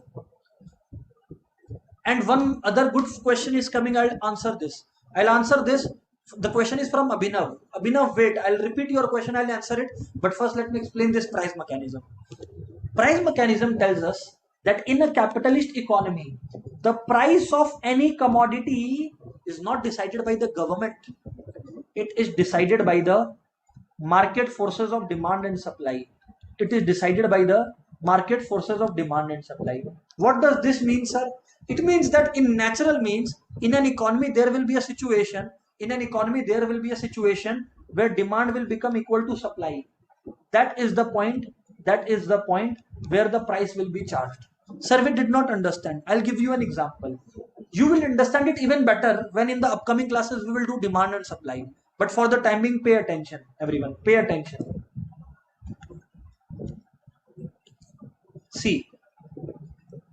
And one other good question is coming. I'll answer this. I'll answer this. The question is from Abhinav. Abhinav, wait, I'll repeat your question, I'll answer it. But first, let me explain this price mechanism. Price mechanism tells us that in a capitalist economy, the price of any commodity is not decided by the government. It is decided by the market forces of demand and supply. It is decided by the market forces of demand and supply. What does this mean, sir? It means that in natural means, in an economy, there will be a situation. In an economy, there will be a situation where demand will become equal to supply. That is the point. That is the point where the price will be charged. Sir, we did not understand. I'll give you an example. You will understand it even better when in the upcoming classes we will do demand and supply. But for the time being, pay attention, everyone. Pay attention. See,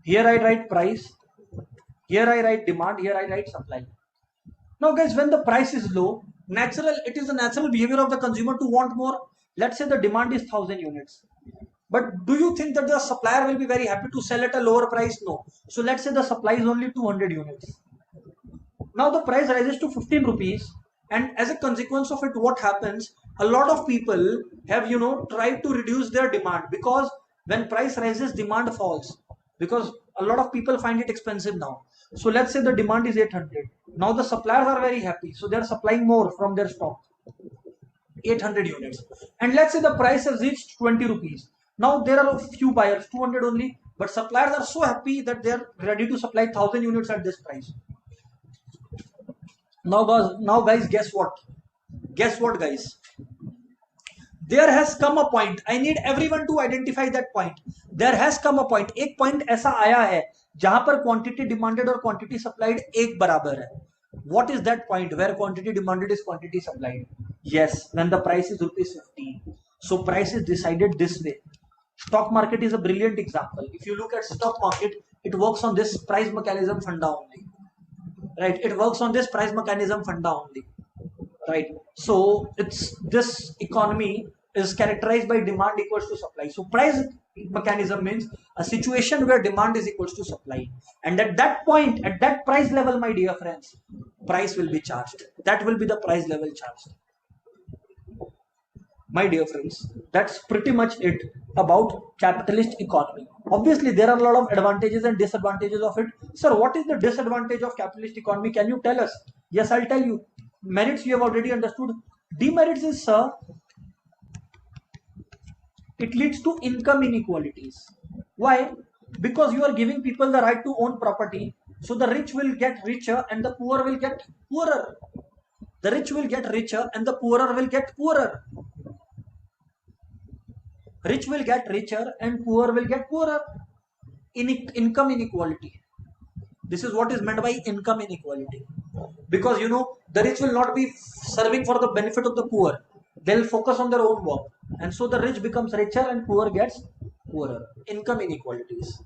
here I write price, here I write demand, here I write supply. Now, guys, when the price is low, it is a natural behavior of the consumer to want more. Let's say the demand is 1,000 units. But do you think that the supplier will be very happy to sell at a lower price? No. So let's say the supply is only 200 units. Now the price rises to 15 rupees, and as a consequence of it, what happens? A lot of people have tried to reduce their demand, because when price rises, demand falls, because a lot of people find it expensive now. So let's say the demand is 800. Now the suppliers are very happy, so they are supplying more from their stock, 800 units. And let's say the price has reached 20 rupees. Now there are a few buyers, 200 only, but suppliers are so happy that they are ready to supply 1,000 units at this price. Now guys, guess what? Guess what, guys? There has come a point. I need everyone to identify that point. There has come a point. एक point ऐसा आया है जहां पर quantity demanded और quantity supplied एक बराबर है. What is that point where quantity demanded is quantity supplied? Yes, when the price is rupees 15. So price is decided this way. Stock market is a brilliant example. If you look at stock market, it works on this price mechanism funda only. Right? It works on this price mechanism funda only. Right? So it's this economy is characterized by demand equals to supply. So price mechanism means a situation where demand is equals to supply, and at that point, at that price level, my dear friends, price will be charged. That will be the price level charged. My dear friends, that's pretty much it about capitalist economy. Obviously there are a lot of advantages and disadvantages of it. Sir, what is the disadvantage of capitalist economy? Can you tell us? Yes, I'll tell you. Merits you have already understood. Demerits is, sir, it leads to income inequalities. Why? Because you are giving people the right to own property, so the rich will get richer and the poor will get poorer. The rich will get richer and the poorer will get poorer. Rich will get richer and poor will get poorer. Income inequality. This is what is meant by income inequality. Because the rich will not be serving for the benefit of the poor. They'll focus on their own work. And so the rich becomes richer and poor gets poorer. Income inequalities.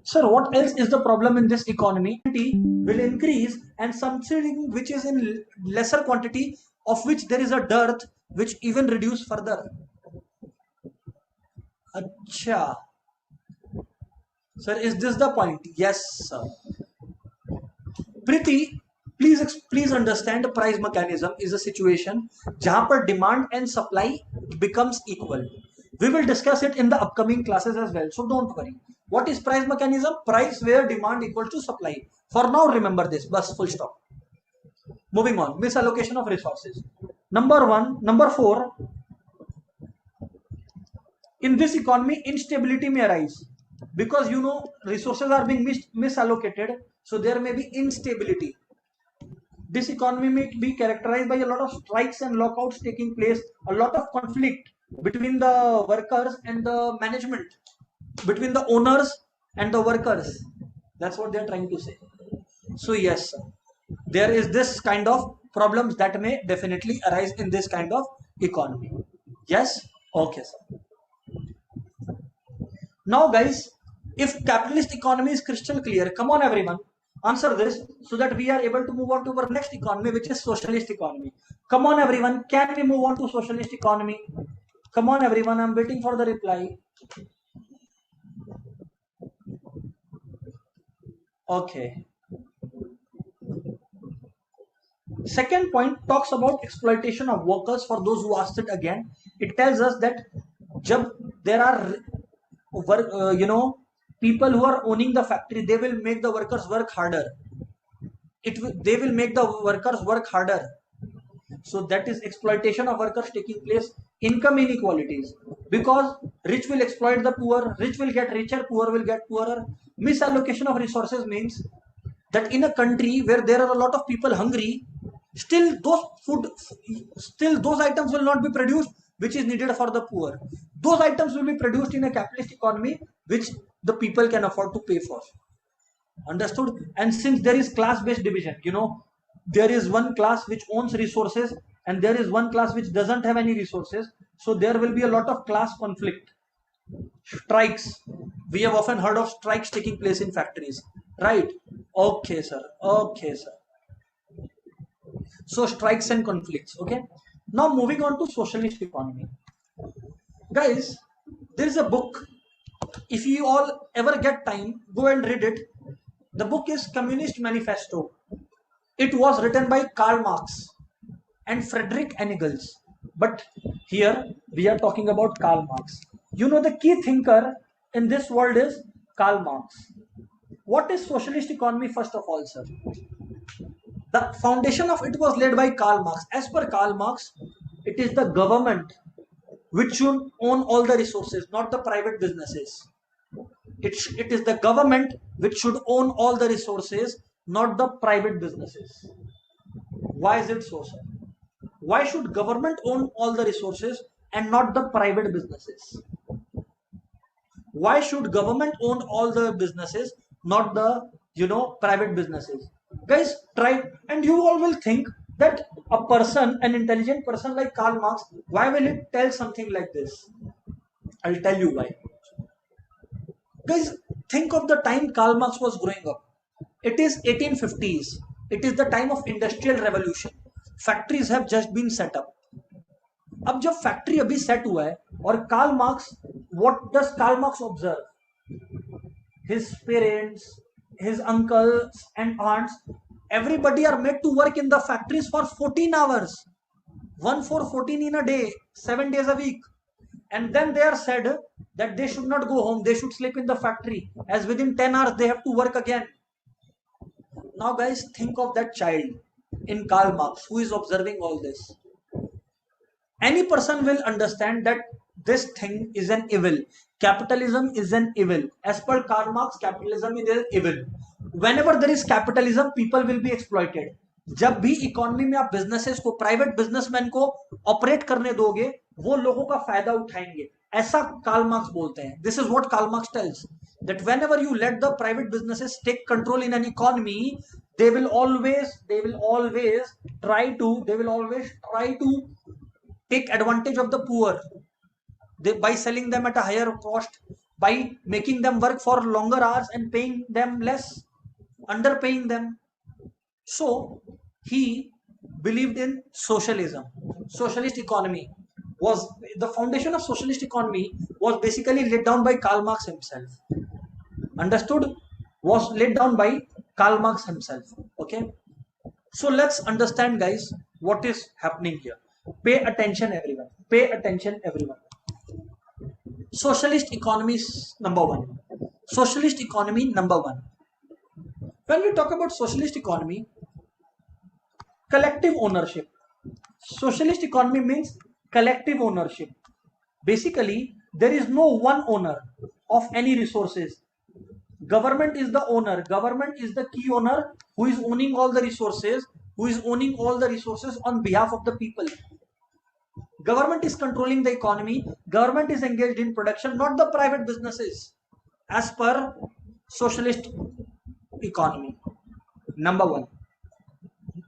Sir, what else is the problem in this economy? Will increase, and something which is in lesser quantity, of which there is a dearth, which even reduce further. Acha. Sir, is this the point? Yes, sir. Priti, please understand, the price mechanism is a situation जहां पर demand and supply becomes equal. We will discuss it in the upcoming classes as well, so don't worry. What is price mechanism? Price where demand equal to supply. For now, remember this. Bus, full stop. Moving on. Misallocation of resources. Number 4. In this economy, instability may arise because resources are being misallocated, so there may be instability. This economy may be characterized by a lot of strikes and lockouts taking place, a lot of conflict between the workers and the management, between the owners and the workers. That's what they're trying to say. So yes, there is this kind of problems that may definitely arise in this kind of economy. Yes? Okay, sir. Now guys, if capitalist economy is crystal clear, come on everyone, answer this so that we are able to move on to our next economy, which is socialist economy. Come on everyone, can we move on to socialist economy? Come on everyone, I'm waiting for the reply. Okay. Second point talks about exploitation of workers. For those who asked it again, it tells us that jab there are people who are owning the factory, they will make the workers work harder. They will make the workers work harder. So that is exploitation of workers taking place. Income inequalities, because rich will exploit the poor, rich will get richer, poor will get poorer. Misallocation of resources means that in a country where there are a lot of people hungry, still those items will not be produced which is needed for the poor. Those items will be produced in a capitalist economy which the people can afford to pay for. Understood? And since there is class based division, there is one class which owns resources and there is one class which doesn't have any resources, so there will be a lot of class conflict. Strikes, we have often heard of strikes taking place in factories, right? Okay sir, okay sir. So strikes and conflicts. Okay, now moving on to socialist economy. Guys, there is a book, if you all ever get time, go and read it. The book is Communist Manifesto. It was written by Karl Marx and Frederick Engels. But here we are talking about Karl Marx. The key thinker in this world is Karl Marx. What is socialist economy, first of all, sir? The foundation of it was laid by Karl Marx. As per Karl Marx, it is the government which should own all the resources, not the private businesses. It is the government which should own all the resources, not the private businesses. Why is it so, sir? Why should government own all the resources and not the private businesses? Why should government own all the businesses, not the private businesses? Guys, try, and you all will think that a person, an intelligent person like Karl Marx, why will he tell something like this? I'll tell you why. Guys, think of the time Karl Marx was growing up. It is 1850s. It is the time of industrial revolution. Factories have just been set up. अब जब factory अभी set हुआ है और Karl Marx, what does Karl Marx observe? His parents, his uncles and aunts, everybody are made to work in the factories for 14 hours. 1 for 14 in a day, 7 days a week. And then they are said that they should not go home, they should sleep in the factory, as within 10 hours they have to work again. Now guys, think of that child in Karl Marx who is observing all this. Any person will understand that this thing is an evil. Capitalism is an evil. As per Karl Marx, capitalism is an evil. Whenever there is capitalism, people will be exploited. जब भी economy में आप businesses को, private businessman को operate करने दोगे, वो लोगों का फायदा उठाएंगे. ऐसा कार्ल मार्क्स बोलते हैं. This is what Karl Marx tells, that whenever you let the private businesses take control in an economy, they will always try to take advantage of the poor, by selling them at a higher cost, by making them work for longer hours and paying them less, underpaying them. So he believed in socialism. Socialist economy was the foundation of socialist economy, was basically laid down by Karl Marx himself. Understood? Was laid down by Karl Marx himself. Okay, so let's understand, guys, what is happening here. Pay attention, everyone. Pay attention, everyone. Socialist economy number one. Socialist economy number one. When we talk about socialist economy, collective ownership. Socialist economy means collective ownership. Basically, there is no one owner of any resources. Government is the owner. Government is the key owner who is owning all the resources, on behalf of the people. Government is controlling the economy. Government is engaged in production, not the private businesses, as per socialist economy. Number one.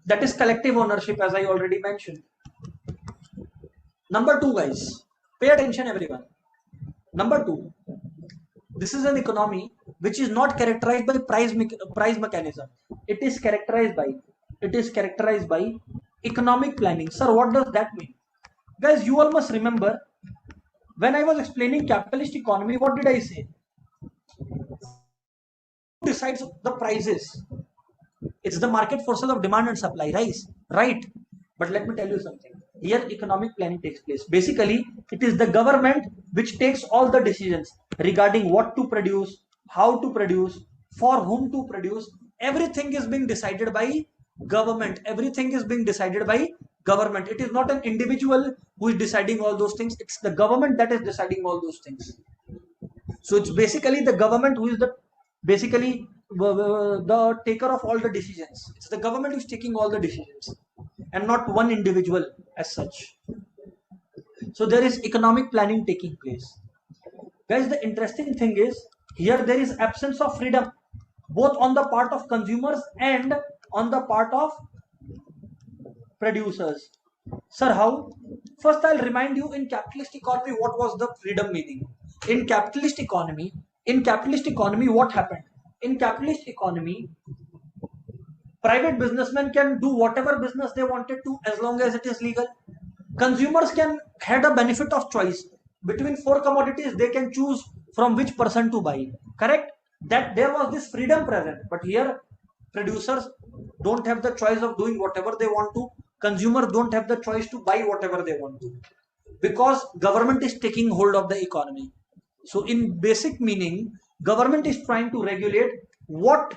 That is collective ownership, as I already mentioned. Number two, guys. Pay attention, everyone. Number two. This is an economy which is not characterized by price mechanism. It is characterized by economic planning. Sir, what does that mean? Guys, you all must remember, when I was explaining capitalist economy, what did I say? Who decides the prices? It's the market forces of demand and supply, right? But let me tell you something. Here economic planning takes place. Basically, it is the government which takes all the decisions regarding what to produce, how to produce, for whom to produce. Everything is being decided by government. Everything is being decided by government. It is not an individual who is deciding all those things. It's the government that is deciding all those things. So it's basically the government who is the basically the taker of all the decisions. It's the government who's taking all the decisions and not one individual as such. So there is economic planning taking place. Guys, the interesting thing is here there is absence of freedom both on the part of consumers and on the part of producers. Sir, how? First, I'll remind you in capitalist economy what was the freedom meaning. In capitalist economy, what happened? In capitalist economy, private businessmen can do whatever business they wanted to as long as it is legal. Consumers can had a benefit of choice between four commodities. They can choose from which person to buy. Correct? That there was this freedom present, but here producers don't have the choice of doing whatever they want to. Consumers don't have the choice to buy whatever they want to because government is taking hold of the economy. So in basic meaning, government is trying to regulate what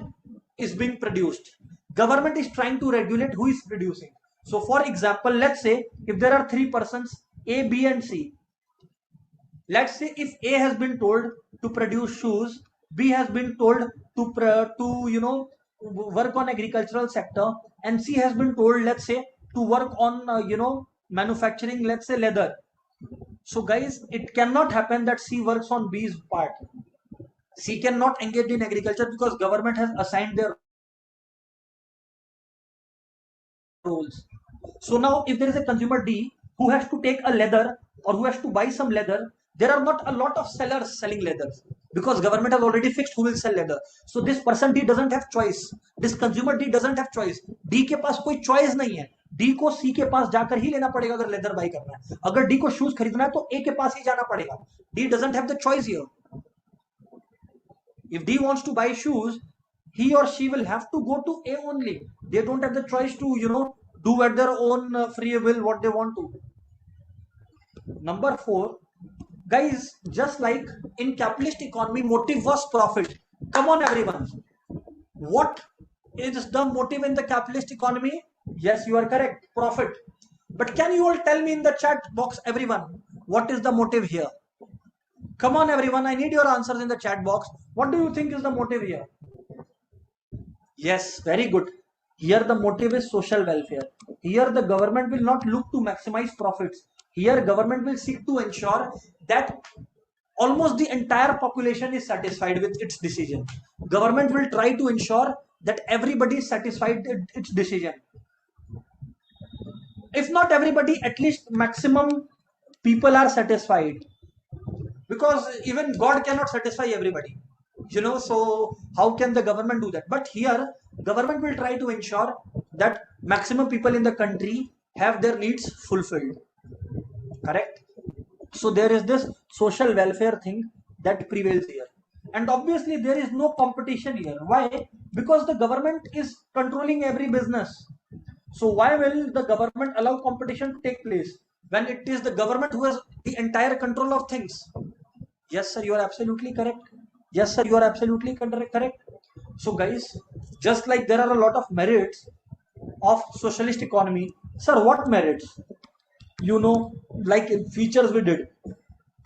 is being produced. Government is trying to regulate who is producing. So for example, let's say if there are three persons, A, B and C. Let's say if A has been told to produce shoes, B has been told to work on agricultural sector, and C has been told, let's say, to work on manufacturing, let's say, leather. So guys, it cannot happen that C works on B's part. C cannot engage in agriculture because government has assigned their roles. So now if there is a consumer D who has to take a leather or who has to buy some leather, there are not a lot of sellers selling leathers because government has already fixed who will sell leather. So this person D doesn't have choice. This consumer D doesn't have choice. D के पास कोई choice नहीं है. D को C के पास जाकर ही लेना पड़ेगा अगर लेदर बाई करना है. अगर D को शूज खरीदना है तो A के पास ही जाना पड़ेगा. D doesn't have the choice here. If D wants to buy shoes, he or she will have to go to A only. They don't have the choice to do at their own free will what they want to. Number 4, guys, just like in capitalist economy, motive was profit. Come on, everyone. What is the motive in the capitalist economy? Yes, you are correct. Profit. But can you all tell me in the chat box, everyone, what is the motive here? Come on, everyone. I need your answers in the chat box. What do you think is the motive here? Yes, very good. Here the motive is social welfare. Here the government will not look to maximize profits. Here government will seek to ensure that almost the entire population is satisfied with its decision. Government will try to ensure that everybody is satisfied with its decision. If not everybody, at least maximum people are satisfied. Because even God cannot satisfy everybody. So how can the government do that? But here government will try to ensure that maximum people in the country have their needs fulfilled. Correct? So there is this social welfare thing that prevails here. And obviously there is no competition here. Why? Because the government is controlling every business. So why will the government allow competition to take place when it is the government who has the entire control of things? Yes, sir, you are absolutely correct. Yes, sir, you are absolutely correct. So guys, just like there are a lot of merits of socialist economy. Sir, what merits? Like in features we did.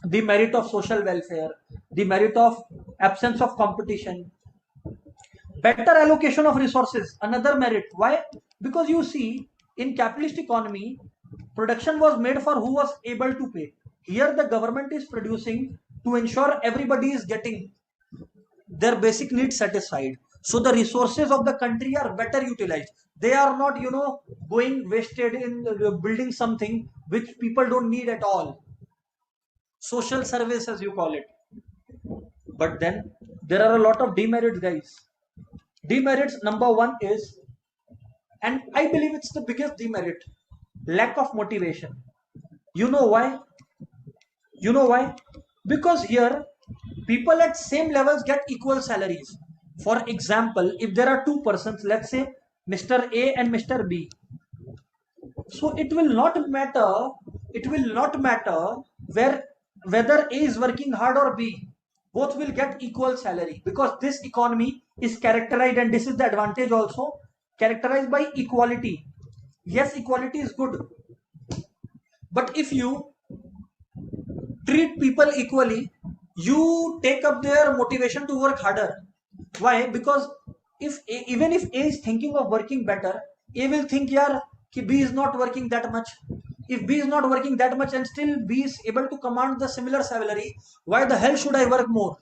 The merit of social welfare, the merit of absence of competition, better allocation of resources, another merit. Why? Because you see, in capitalist economy, production was made for who was able to pay. Here the government is producing to ensure everybody is getting their basic needs satisfied. So the resources of the country are better utilized. They are not, going wasted in building something which people don't need at all. Social service, as you call it. But then there are a lot of demerits, guys. Demerits, number 1 is, and I believe it's the biggest demerit, lack of motivation. You know why? Because here people at same levels get equal salaries. For example, if there are two persons, let's say Mr. A and Mr. B. So it will not matter. It will not matter where whether A is working hard or B. Both will get equal salary because this economy is characterized, and this is the advantage also, characterized by equality. Yes, equality is good, but if you treat people equally, you take up their motivation to work harder. Why? Because even if A is thinking of working better, A will think, yeah, B is not working that much. If B is not working that much and still B is able to command the similar salary, why the hell should I work more?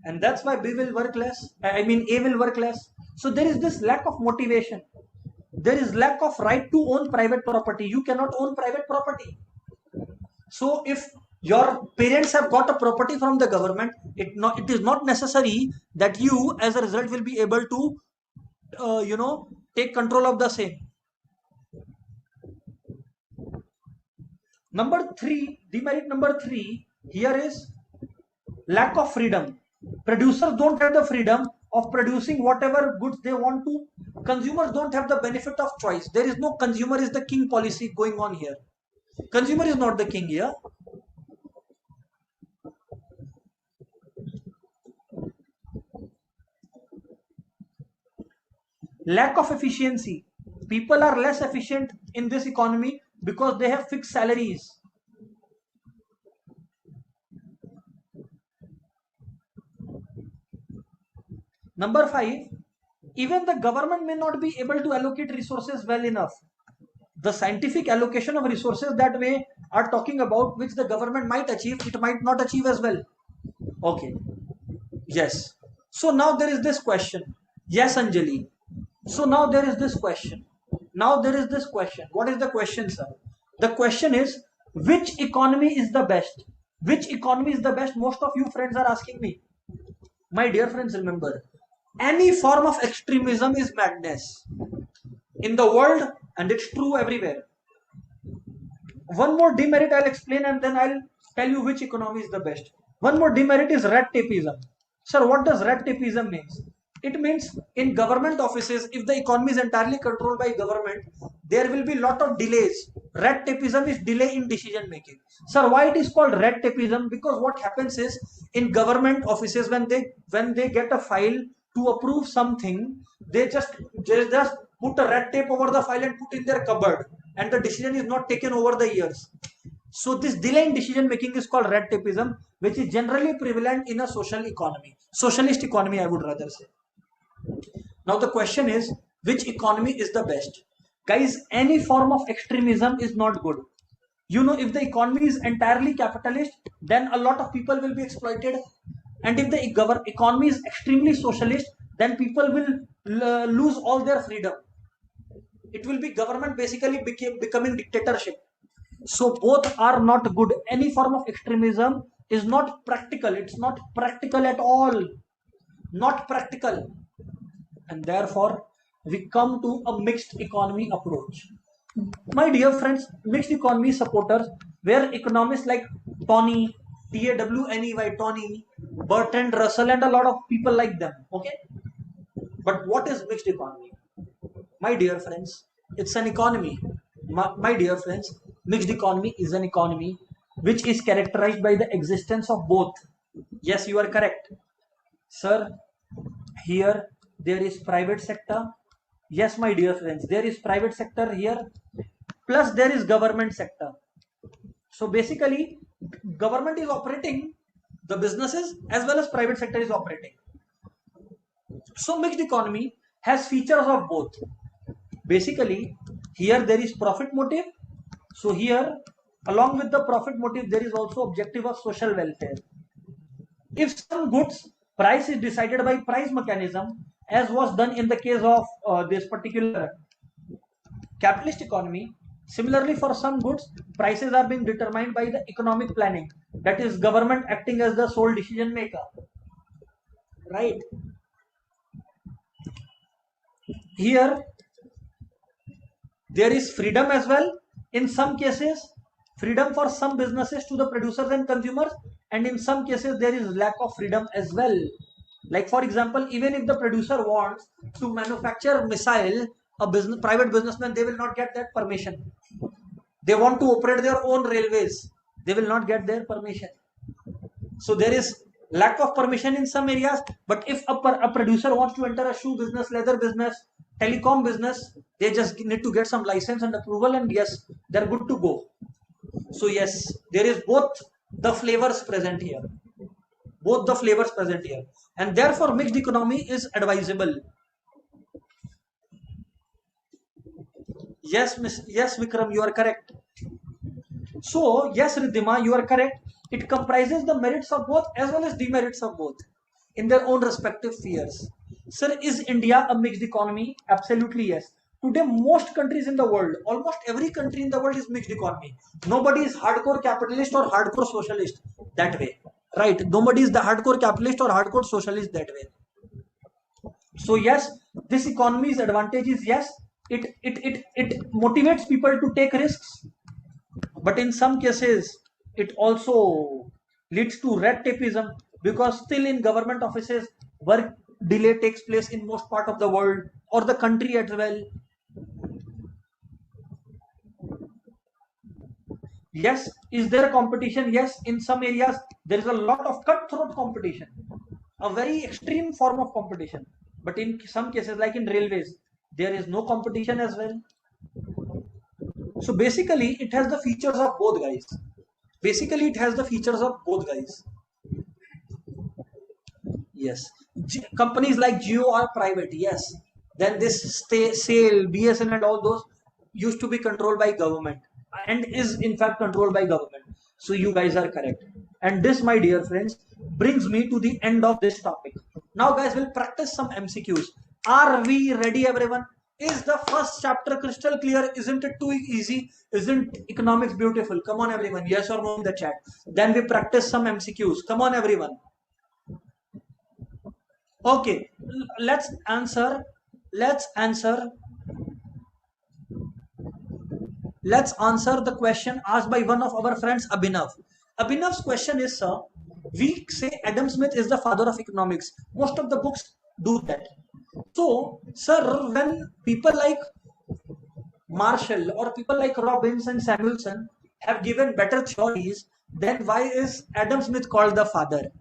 And that's why B will work less. I mean, A will work less. So there is this lack of motivation. There is lack of right to own private property. You cannot own private property. So if your parents have got a property from the government, it is not necessary that you as a result will be able to take control of the same. Demerit number 3 here is lack of freedom. Producers don't have the freedom of producing whatever goods they want to. Consumers don't have the benefit of choice. There is no consumer is the king policy going on here. Consumer is not the king here. Lack of efficiency. People are less efficient in this economy because they have fixed salaries. Number 5, even the government may not be able to allocate resources well enough. The scientific allocation of resources that we are talking about, which the government might achieve, it might not achieve as well. Okay. Yes. So now there is this question. Yes, Anjali. So now there is this question. What is the question, sir? The question is, which economy is the best? Which economy is the best? Most of you friends are asking me. My dear friends, remember, any form of extremism is madness in the world, and it's true everywhere. One more demerit I'll explain, and then I'll tell you which economy is the best. One more demerit is red tapeism. Sir, what does red tapeism mean? It means in government offices, if the economy is entirely controlled by government, there will be lot of delays. Red tapeism is delay in decision making. Sir, why it is called red tapeism? Because what happens is in government offices, when they get a file to approve something, they just put a red tape over the file and put in their cupboard, and the decision is not taken over the years. So this delay in decision making is called red tapeism, which is generally prevalent in a socialist economy, I would rather say. Now the question is, which economy is the best? Guys, any form of extremism is not good. If the economy is entirely capitalist, then a lot of people will be exploited. And if the economy is extremely socialist, then people will lose all their freedom. It will be government basically becoming dictatorship. So both are not good. Any form of extremism is not practical. It's not practical at all. Not practical. And therefore, we come to a mixed economy approach. My dear friends, mixed economy supporters were economists like Tony, Tawny, Tony, Bertrand Russell, and a lot of people like them. Okay? But what is mixed economy? My dear friends, it's an economy. My dear friends, mixed economy is an economy which is characterized by the existence of both. Yes, you are correct. Sir, here there is private sector. Yes, my dear friends, there is private sector here, plus there is government sector. So basically, government is operating the businesses as well as private sector is operating. So mixed economy has features of both. Basically, here there is profit motive. So here, along with the profit motive, there is also objective of social welfare. If some goods price is decided by price mechanism, as was done in the case of this particular capitalist economy, similarly for some goods, prices are being determined by the economic planning. That is government acting as the sole decision maker. Right? Here, there is freedom as well. In some cases, freedom for some businesses to the producers and consumers, and in some cases there is lack of freedom as well. Like for example, even if the producer wants to manufacture missile, a business private businessman, they will not get that permission. They want to operate their own railways, they will not get their permission. So there is lack of permission in some areas. But if a producer wants to enter a shoe business, leather business, telecom business, they just need to get some license and approval, and yes, they're good to go. So yes, there is both the flavors present here, both the flavors present here, and therefore mixed economy is advisable. Yes, yes, Vikram, you are correct. So, yes, Riddhima, you are correct. It comprises the merits of both as well as demerits of both in their own respective spheres. Sir, is India a mixed economy? Absolutely yes. Today, most countries in the world, almost every country in the world is mixed economy. Nobody is hardcore capitalist or hardcore socialist that way. Right? Nobody is the hardcore capitalist or hardcore socialist that way. So yes, this economy's advantage is yes, it motivates people to take risks, but in some cases it also leads to red tapeism, because still in government offices work delay takes place in most part of the world or the country as well. Yes, is there a competition? Yes, in some areas there is a lot of cutthroat competition, a very extreme form of competition. But in some cases, like in railways, there is no competition as well. So basically it has the features of both, guys. Basically it has the features of both, guys. Yes. Companies like Geo are private, yes. Then this sale, BSN and all those used to be controlled by government and is in fact controlled by government. So you guys are correct. And this, my dear friends, brings me to the end of this topic. Now guys, we'll practice some MCQs. Are we ready, everyone? Is the first chapter crystal clear? Isn't it too easy? Isn't economics beautiful? Come on everyone, yes or no in the chat. Then we practice some MCQs. Come on everyone. Okay, let's answer. Let's answer. Let's answer the question asked by one of our friends, Abhinav. Abhinav's question is, sir, we say Adam Smith is the father of economics. Most of the books do that. So, sir, when people like Marshall or people like Robbins and Samuelson have given better theories, then why is Adam Smith called the father?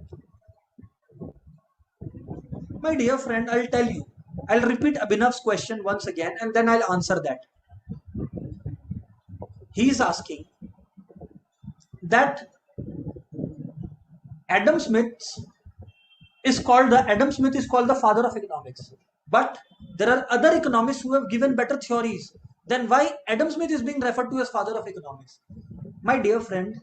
My dear friend, I'll tell you. I'll repeat Abhinav's question once again and then I'll answer that. He is asking that Adam Smith Adam Smith is called the father of economics. But there are other economists who have given better theories. Then why Adam Smith is being referred to as father of economics? My dear friend,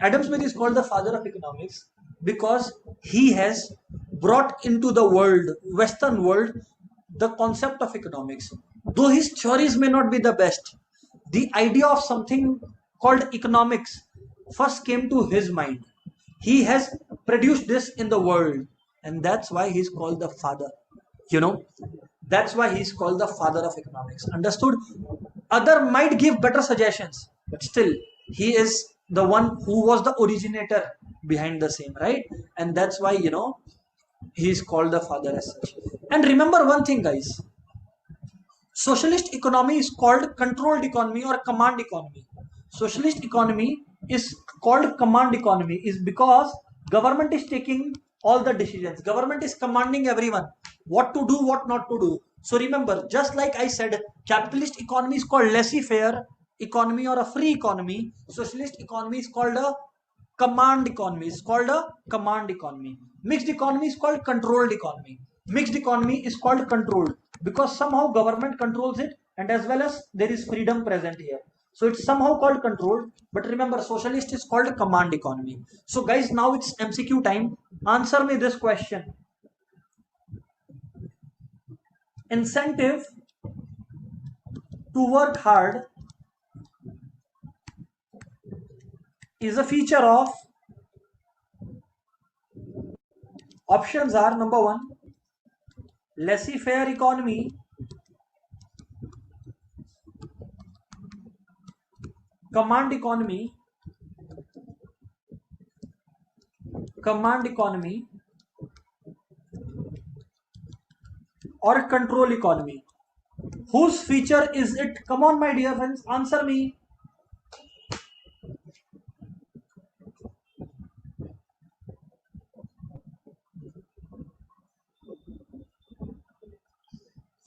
Adam Smith is called the father of economics because he has brought into the world, Western world, the concept of economics. Though his theories may not be the best, the idea of something called economics first came to his mind. He has produced this in the world, and that's why he's called the father. You know, that's why he's called the father of economics. Understood? Other might give better suggestions, but still, he is the one who was the originator behind the same, right? And that's why, he is called the father as such. And remember one thing, guys, socialist economy is called controlled economy or command economy. Socialist economy is called command economy is because government is taking all the decisions. Government is commanding everyone what to do, what not to do. So remember, just like I said, capitalist economy is called laissez-faire economy or a free economy. Socialist economy is called a command economy. It's called a command economy. Mixed economy is called controlled economy. Mixed economy is called controlled because somehow government controls it and as well as there is freedom present here. So it's somehow called controlled, but remember socialist is called command economy. So guys, now it's MCQ time. Answer me this question. Incentive to work hard is a feature of, options are number 1, laissez-faire economy, command economy, or control economy? Whose feature is it? Come on, my dear friends, answer me.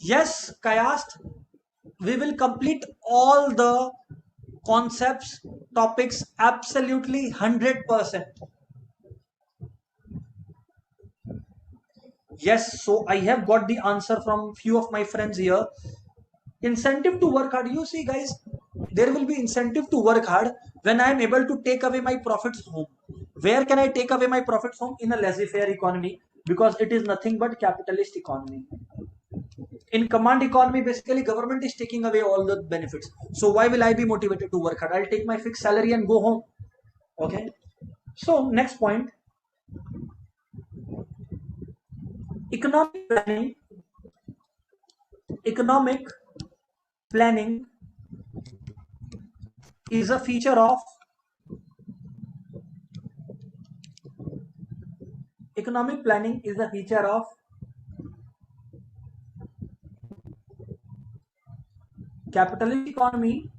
Yes, Kayast, we will complete all the concepts, topics absolutely 100%. Yes, so I have got the answer from few of my friends here. Incentive to work hard. You see, guys, there will be incentive to work hard when I am able to take away my profits home. Where can I take away my profits home? In a laissez-faire economy, because it is nothing but capitalist economy. In command economy, basically government is taking away all the benefits. So why will I be motivated to work hard? I'll take my fixed salary and go home. Okay. So next point, economic planning. Economic planning is a feature of economic planning is a feature of capitalist economy,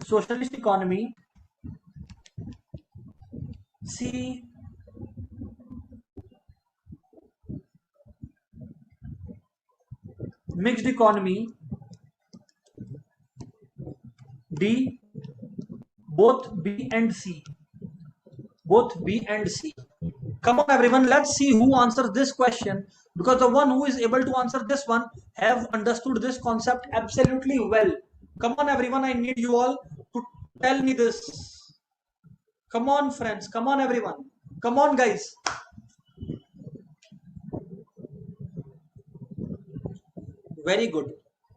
socialist economy, C, mixed economy, D, both B and C. Both B and C. Come on, everyone, let's see who answers this question, because the one who is able to answer this one have understood this concept absolutely well. Come on, everyone, I need you all to tell me this. Come on, friends. Come on, everyone. Come on, guys. Very good.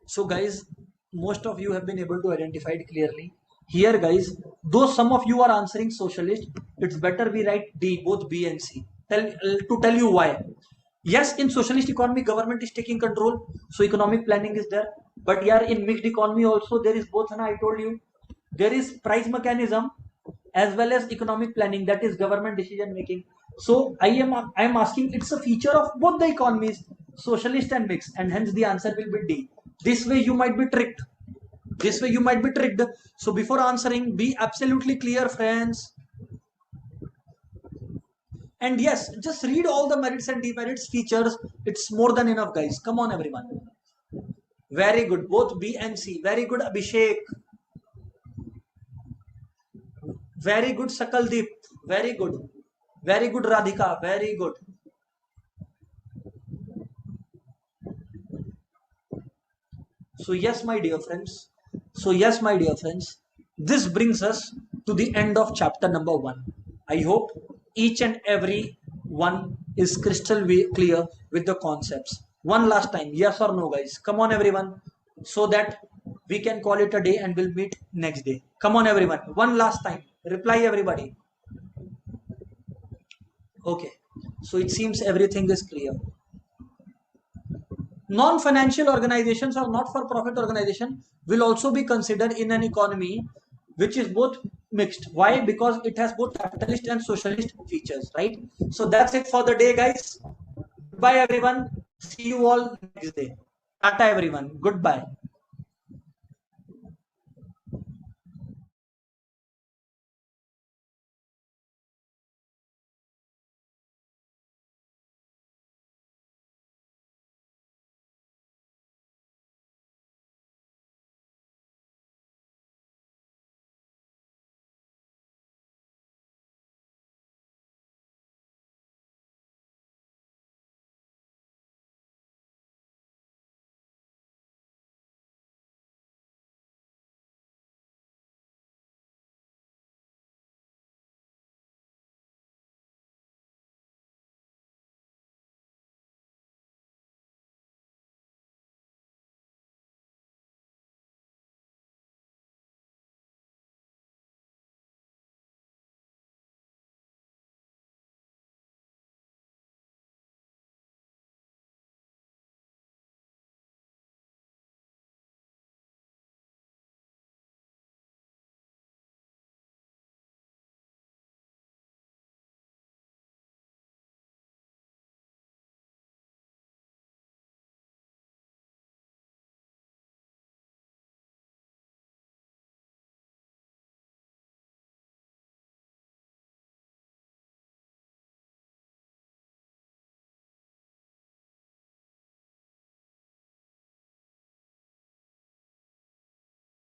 So, guys, most of you have been able to identify it clearly. Here, guys, though some of you are answering socialist, it's better we write D, both B and C. To tell you why. Yes, in socialist economy, government is taking control, so economic planning is there. But yeah, in mixed economy also there is both, and I told you there is price mechanism as well as economic planning, that is government decision making. So I am asking, it's a feature of both the economies, socialist and mixed, and hence the answer will be D. This way you might be tricked. This way you might be tricked. So before answering, be absolutely clear, friends. And yes, just read all the merits and demerits features. It's more than enough, guys. Come on, everyone. Very good. Both B and C. Very good, Abhishek. Very good, Sakaldeep. Very good. Very good, Radhika. Very good. So yes, my dear friends. This brings us to the end of chapter number 1. I hope each and every one is crystal clear with the concepts. One last time, yes or no, guys? Come on, everyone, so that we can call it a day and we'll meet next day. Come on, everyone. One last time. Reply, everybody. Okay. So it seems everything is clear. Non-financial organizations or not-for-profit organization will also be considered in an economy which is both mixed. Why? Because it has both capitalist and socialist features, right? So that's it for the day, guys. Goodbye, everyone. See you all next day. Tata, everyone. Goodbye.